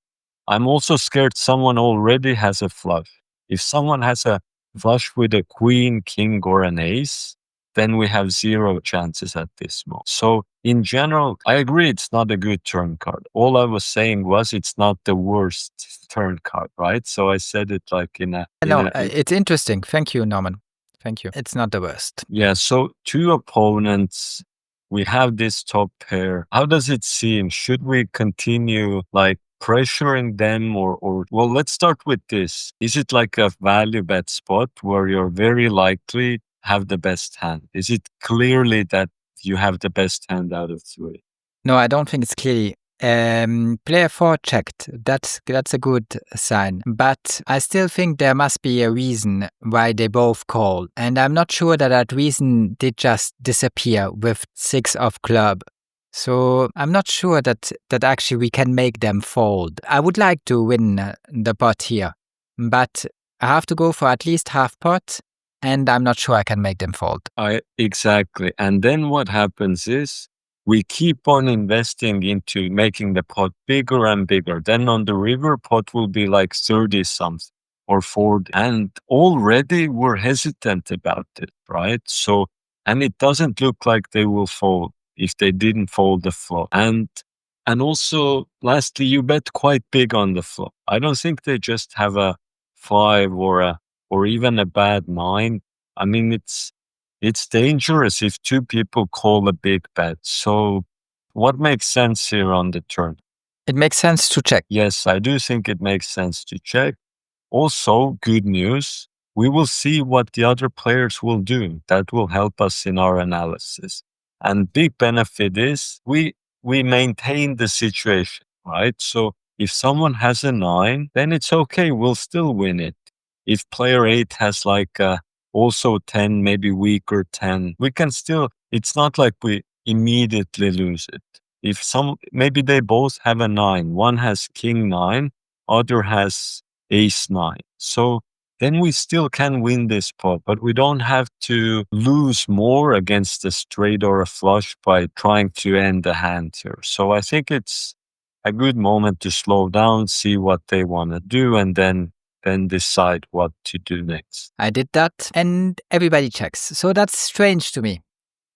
I'm also scared someone already has a flush. If someone has a flush with a queen, king, or an ace, then we have 0 chances at this moment. So in general, I agree it's not a good turn card. All I was saying was it's not the worst turn card, right? So I said it like it's interesting. Thank you, Norman. Thank you. It's not the worst. Yeah, so 2 opponents, we have this top pair. How does it seem? Should we continue like pressuring them or well, let's start with this. Is it like a value bet spot where you're very likely have the best hand? Is it clearly that you have the best hand out of 3? No, I don't think it's clearly. Player 4 checked. That's a good sign. But I still think there must be a reason why they both called. And I'm not sure that reason did just disappear with 6 of club. So I'm not sure that actually we can make them fold. I would like to win the pot here. But I have to go for at least half pot. And I'm not sure I can make them fold. Exactly. And then what happens is we keep on investing into making the pot bigger and bigger. Then on the river, pot will be like 30 something or 40. And already we're hesitant about it, right? So, and it doesn't look like they will fold if they didn't fold the flop. And also, lastly, you bet quite big on the flop. I don't think they just have a 5 or even a bad 9. I mean, it's dangerous if 2 people call a big bet. So what makes sense here on the turn? It makes sense to check. Yes, I do think it makes sense to check. Also, good news, we will see what the other players will do. That will help us in our analysis. And big benefit is we maintain the situation, right? So if someone has a 9, then it's okay. We'll still win it. If player 8 has like also 10, maybe weaker 10, we can still, it's not like we immediately lose it. If maybe they both have a 9, one has king 9, other has ace 9. So then we still can win this pot, but we don't have to lose more against a straight or a flush by trying to end the hand here. So I think it's a good moment to slow down, see what they want to do, and then decide what to do next. I did that and everybody checks. So that's strange to me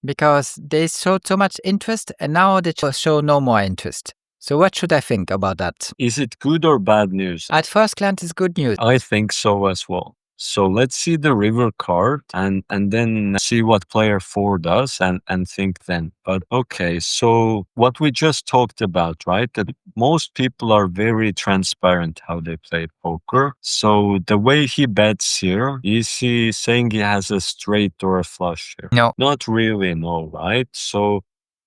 because they showed so much interest and now they show no more interest. So what should I think about that? Is it good or bad news? At first glance, it's good news. I think so as well. So let's see the river card and then see what player 4 does and think then. But okay, so what we just talked about, right? That most people are very transparent how they play poker. So the way he bets here, is he saying he has a straight or a flush here? No. Not really, no, right? So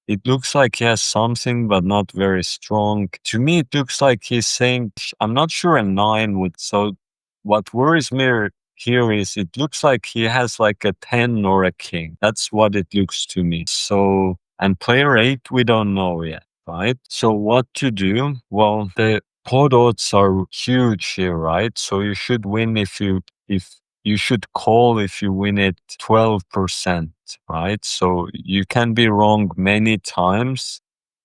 it looks like he has something, but not very strong. To me, it looks like he's saying, I'm not sure a 9 would. So what worries me here is it looks like he has like a 10 or a king. That's what it looks to me. So, and player 8, we don't know yet, right? So what to do? Well, the pot odds are huge here, right? So you should win if you should call if you win it 12%, right? So you can be wrong many times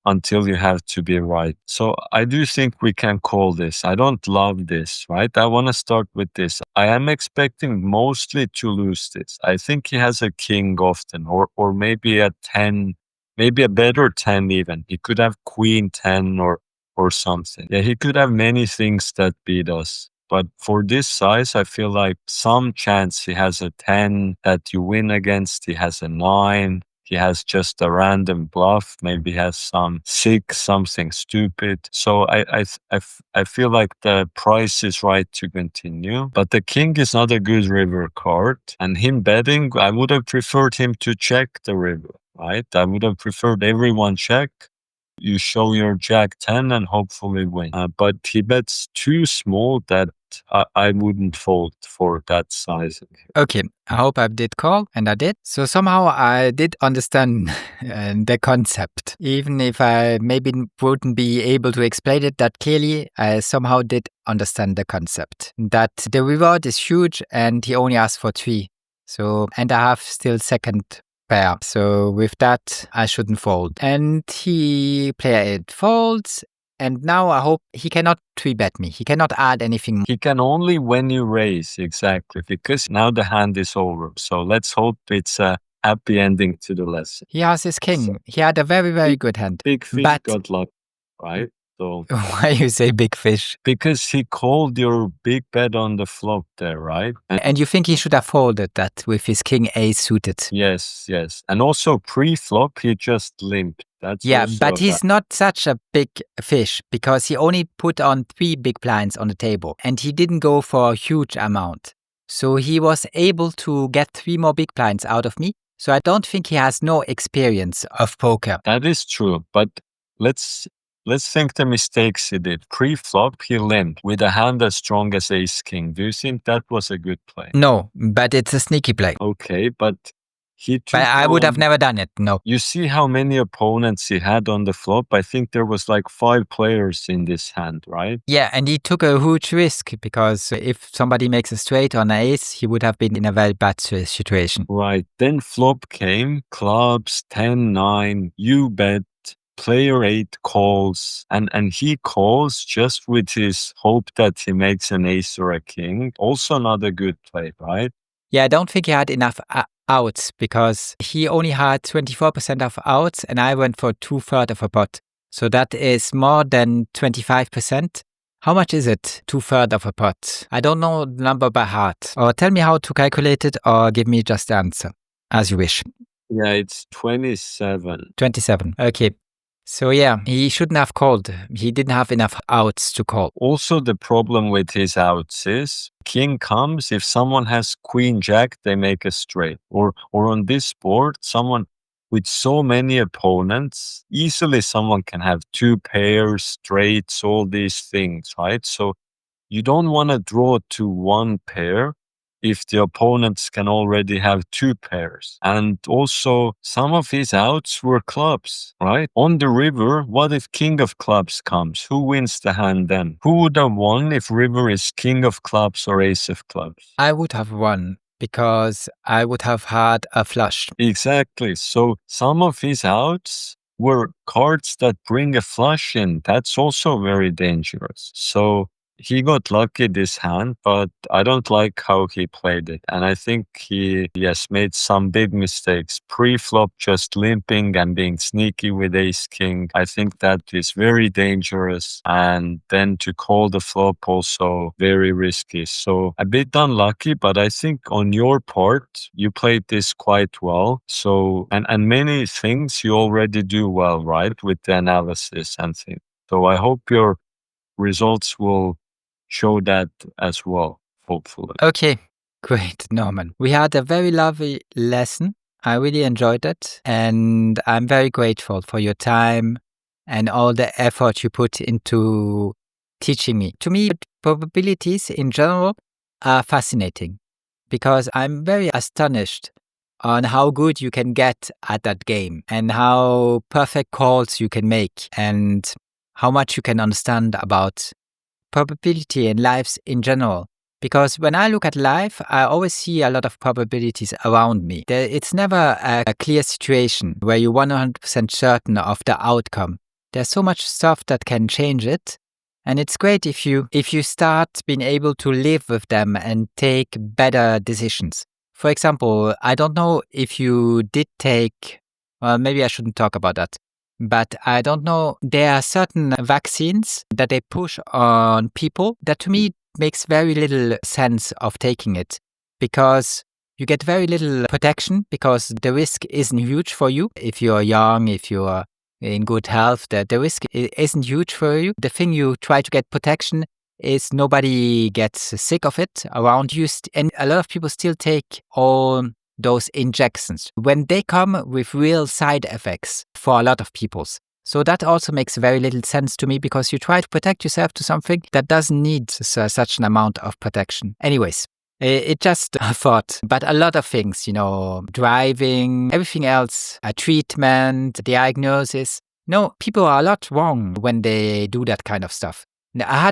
until you have to be right. So I do think we can call this. I don't love this, right? I want to start with this. I am expecting mostly to lose this. I think he has a king often, or maybe a 10, maybe a better 10 even. He could have queen 10 or something. Yeah, he could have many things that beat us. But for this size, I feel like some chance he has a 10 that you win against. He has a 9. He has just a random bluff. Maybe he has some 6, something stupid. So I feel like the price is right to continue. But the king is not a good river card. And him betting, I would have preferred him to check the river, right? I would have preferred everyone check. You show your jack 10 and hopefully win. But he bets too small that I wouldn't fold for that size. Okay, I hope I did call, and I did. So somehow I did understand the concept. Even if I maybe wouldn't be able to explain it that clearly, I somehow did understand the concept. That the reward is huge and he only asked for 3. So, and I have still second pair. So with that, I shouldn't fold. And player 8 folds. And now I hope he cannot 3-bet me. He cannot add anything. He can only when you raise, exactly, because now the hand is over. So let's hope it's a happy ending to the lesson. He has his king. He had a very, very good hand. Big fish But got luck, right? So why you say big fish? because he called your big bet on the flop there, right? And you think he should have folded that with his king ace suited? Yes. And also pre-flop, he just limped. That's Yeah, also but he's not such a big fish because he only put on 3 big blinds on the table and he didn't go for a huge amount. So he was able to get 3 more big blinds out of me. So I don't think he has no experience of poker. That is true, but let's think the mistakes he did. Pre-flop, he limped with a hand as strong as ace-king. Do you think that was a good play? No, but it's a sneaky play. Okay, but he took But I would have on- never done it, no. You see how many opponents he had on the flop? I think there was like 5 players in this hand, right? Yeah, and he took a huge risk because if somebody makes a straight on an ace, he would have been in a very bad situation. Right. Then flop came, clubs, 10-9, you bet, player 8 calls, and he calls just with his hope that he makes an ace or a king. Also not a good play, right? Yeah, I don't think he had enough outs because he only had 24% of outs and I went for 2/3 of a pot. So that is more than 25%. How much is it? 2/3 of a pot. I don't know the number by heart. Or tell me how to calculate it or give me just the answer, as you wish. Yeah, it's 27. 27. Okay. So yeah, he shouldn't have called. He didn't have enough outs to call. Also, the problem with his outs is king comes, if someone has queen jack, they make a straight. Or on this board, someone with so many opponents, easily someone can have 2 pairs, straights, all these things, right? So you don't want to draw to 1 pair if the opponents can already have 2 pairs. And also, some of his outs were clubs, right? On the river, what if king of clubs comes? Who wins the hand then? Who would have won if river is king of clubs or ace of clubs? I would have won because I would have had a flush. Exactly. So some of his outs were cards that bring a flush in. That's also very dangerous. So he got lucky this hand, but I don't like how he played it. And I think he, yes, made some big mistakes. Pre-flop, just limping and being sneaky with ace king. I think that is very dangerous. And then to call the flop also very risky. So a bit unlucky, but I think on your part, you played this quite well. So, and many things you already do well, right? With the analysis and things. So I hope your results will show that as well, hopefully. Okay, great, Norman. We had a very lovely lesson. I really enjoyed it. And I'm very grateful for your time and all the effort you put into teaching me. To me, probabilities in general are fascinating because I'm very astonished on how good you can get at that game and how perfect calls you can make and how much you can understand about probability in lives in general. Because when I look at life, I always see a lot of probabilities around me. It's never a clear situation where you're 100% certain of the outcome. There's so much stuff that can change it. And it's great if you start being able to live with them and take better decisions. For example, I don't know if you did take, well, maybe I shouldn't talk about that. But I don't know, there are certain vaccines that they push on people that to me makes very little sense of taking it because you get very little protection because the risk isn't huge for you. If you're young, if you're in good health, the risk isn't huge for you. The thing you try to get protection is nobody gets sick of it around you. And a lot of people still take all those injections when they come with real side effects for a lot of peoples. So that also makes very little sense to me because you try to protect yourself to something that doesn't need such an amount of protection. Anyways, it just a thought, but a lot of things, driving, everything else, a treatment, diagnosis. No, people are a lot wrong when they do that kind of stuff. I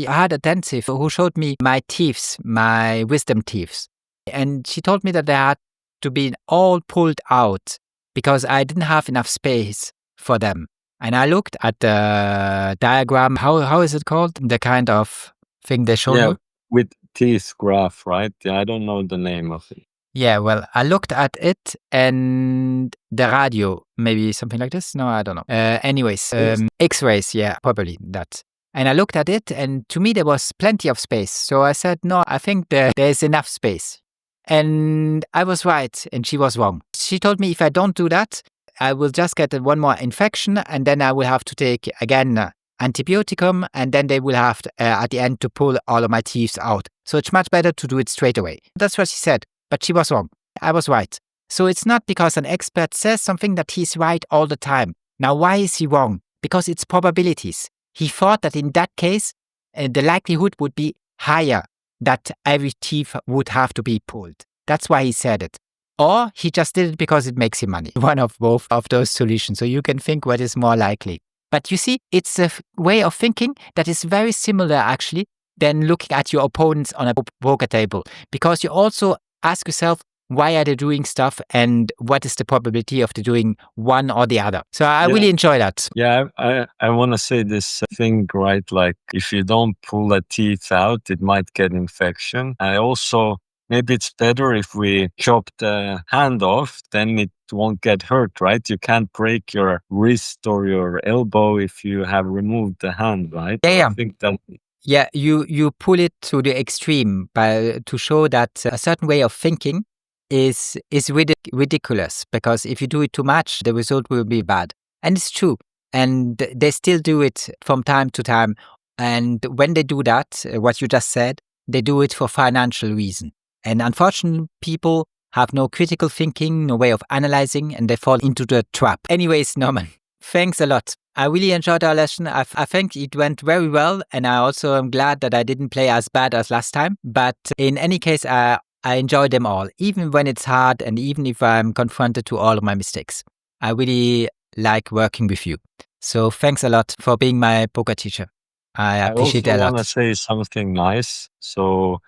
had a dentist who showed me my teeth, my wisdom teeth. And she told me that they had to be all pulled out because I didn't have enough space for them. And I looked at the diagram. How is it called? The kind of thing they showed Yeah, me? with teeth graph, right? Yeah, I don't know the name of it. Yeah, well, I looked at it and the radio, maybe something like this. No, I don't know. Anyways, X-rays, yeah, probably that. And I looked at it and to me there was plenty of space. So I said, no, I think there's enough space. And I was right and she was wrong. She told me if I don't do that, I will just get one more infection and then I will have to take again antibioticum and then they will have to, at the end to pull all of my teeth out. So it's much better to do it straight away. That's what she said, but she was wrong. I was right. So it's not because an expert says something that he's right all the time. Now, why is he wrong? Because it's probabilities. He thought that in that case, the likelihood would be higher that every teeth would have to be pulled. That's why he said it. Or he just did it because it makes him money. One of both of those solutions. So you can think what is more likely. But you see, it's a way of thinking that is very similar actually than looking at your opponents on a poker table. Because you also ask yourself, why are they doing stuff and what is the probability of they doing one or the other? So I really enjoy that. Yeah, I want to say this thing, right? Like if you don't pull a teeth out, it might get infection. I also, maybe it's better if we chop the hand off, then it won't get hurt, right? You can't break your wrist or your elbow if you have removed the hand, right? Yeah. I think that. Yeah, you pull it to the extreme to show that a certain way of thinking is ridiculous because if you do it too much, the result will be bad. And it's true. And they still do it from time to time. And when they do that, what you just said, they do it for financial reason. And unfortunately, people have no critical thinking, no way of analyzing, and they fall into the trap. Anyways, Norman, thanks a lot. I really enjoyed our lesson. I think it went very well. And I also am glad that I didn't play as bad as last time. But in any case, I enjoy them all, even when it's hard and even if I'm confronted to all of my mistakes. I really like working with you. So thanks a lot for being my poker teacher. I appreciate it a I lot. also want to say something nice. So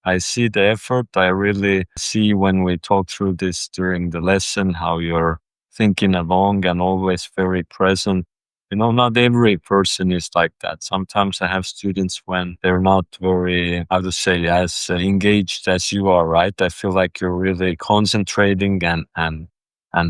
I see the effort. I really see when we talk through this during the lesson, how you're thinking along and always very present. Not every person is like that. Sometimes I have students when they're not very, how to say, as engaged as you are, right? I feel like you're really concentrating and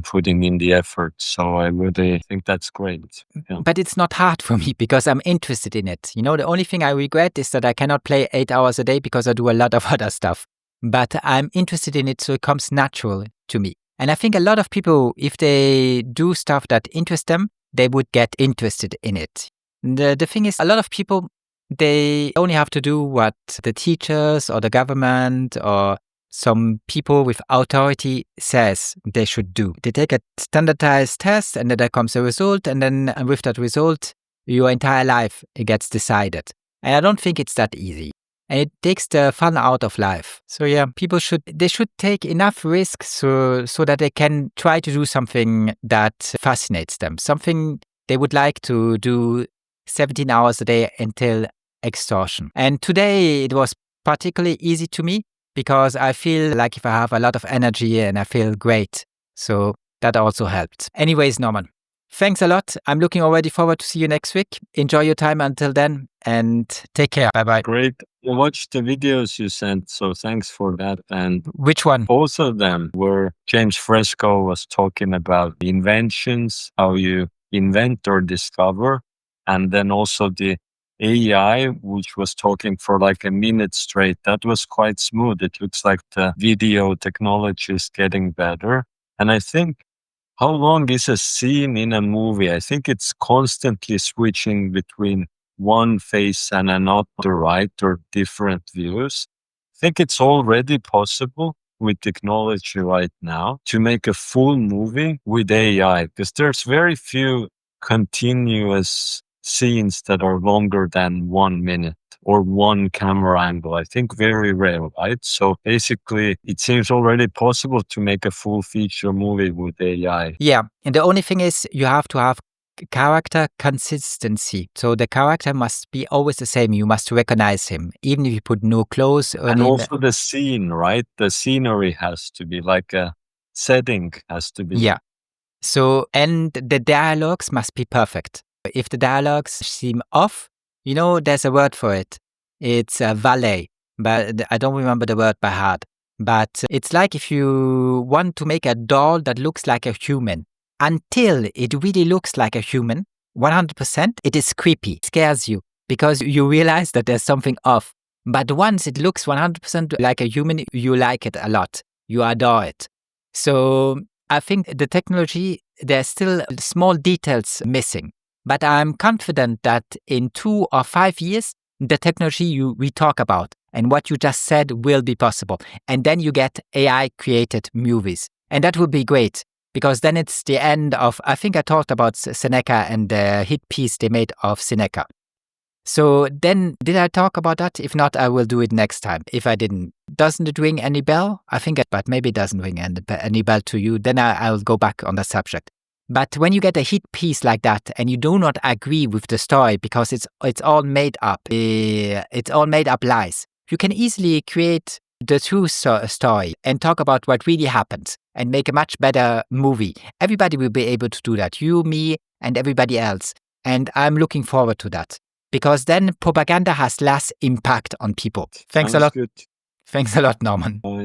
putting in the effort. So I really think that's great. Yeah. But it's not hard for me because I'm interested in it. The only thing I regret is that I cannot play 8 hours a day because I do a lot of other stuff. But I'm interested in it, so it comes natural to me. And I think a lot of people, if they do stuff that interests them, they would get interested in it. The thing is, a lot of people, they only have to do what the teachers or the government or some people with authority says they should do. They take a standardized test and then there comes a result, and then with that result, your entire life gets decided. And I don't think it's that easy. And it takes the fun out of life. So yeah, people should take enough risks so that they can try to do something that fascinates them, something they would like to do 17 hours a day until exhaustion. And today it was particularly easy to me because I feel like if I have a lot of energy and I feel great. So that also helped. Anyways, Norman, thanks a lot. I'm looking already forward to see you next week. Enjoy your time until then and take care. Bye-bye. Great. I watched the videos you sent, so thanks for that. And Which one? both of them were James Fresco was talking about inventions, how you invent or discover, and then also the AI, which was talking for like a minute straight. That was quite smooth. It looks like the video technology is getting better. And I think, how long is a scene in a movie? I think it's constantly switching between one face and another, right? Or different views. I think it's already possible with technology right now to make a full movie with AI, because there's very few continuous scenes that are longer than 1 minute or one camera angle. I think very rare, right? So basically, it seems already possible to make a full feature movie with AI. Yeah, and the only thing is you have to have character consistency. So the character must be always the same. You must recognize him, even if you put no clothes on And him. also the scene, right? The scenery has to be like a setting has to be. Yeah. So, and the dialogues must be perfect. If the dialogues seem off, there's a word for it. It's a valet, but I don't remember the word by heart. But it's like if you want to make a doll that looks like a human, until it really looks like a human, 100%, it is creepy, it scares you because you realize that there's something off. But once it looks 100% like a human, you like it a lot. You adore it. So I think the technology, there's still small details missing. But I'm confident that in 2 or 5 years, the technology we talk about and what you just said will be possible. And then you get AI-created movies. And that would be great, because then it's the end of, I think I talked about Seneca and the hit piece they made of Seneca. So then, did I talk about that? If not, I will do it next time. If I didn't, doesn't it ring any bell? I think, but maybe it doesn't ring any bell to you. Then I'll go back on the subject. But when you get a hit piece like that and you do not agree with the story because it's all made up, it's all made up lies, you can easily create the true story and talk about what really happened and make a much better movie. Everybody will be able to do that. You, me, and everybody else. And I'm looking forward to that. Because then propaganda has less impact on people. Thanks a lot. Good. Thanks a lot, Norman. Bye.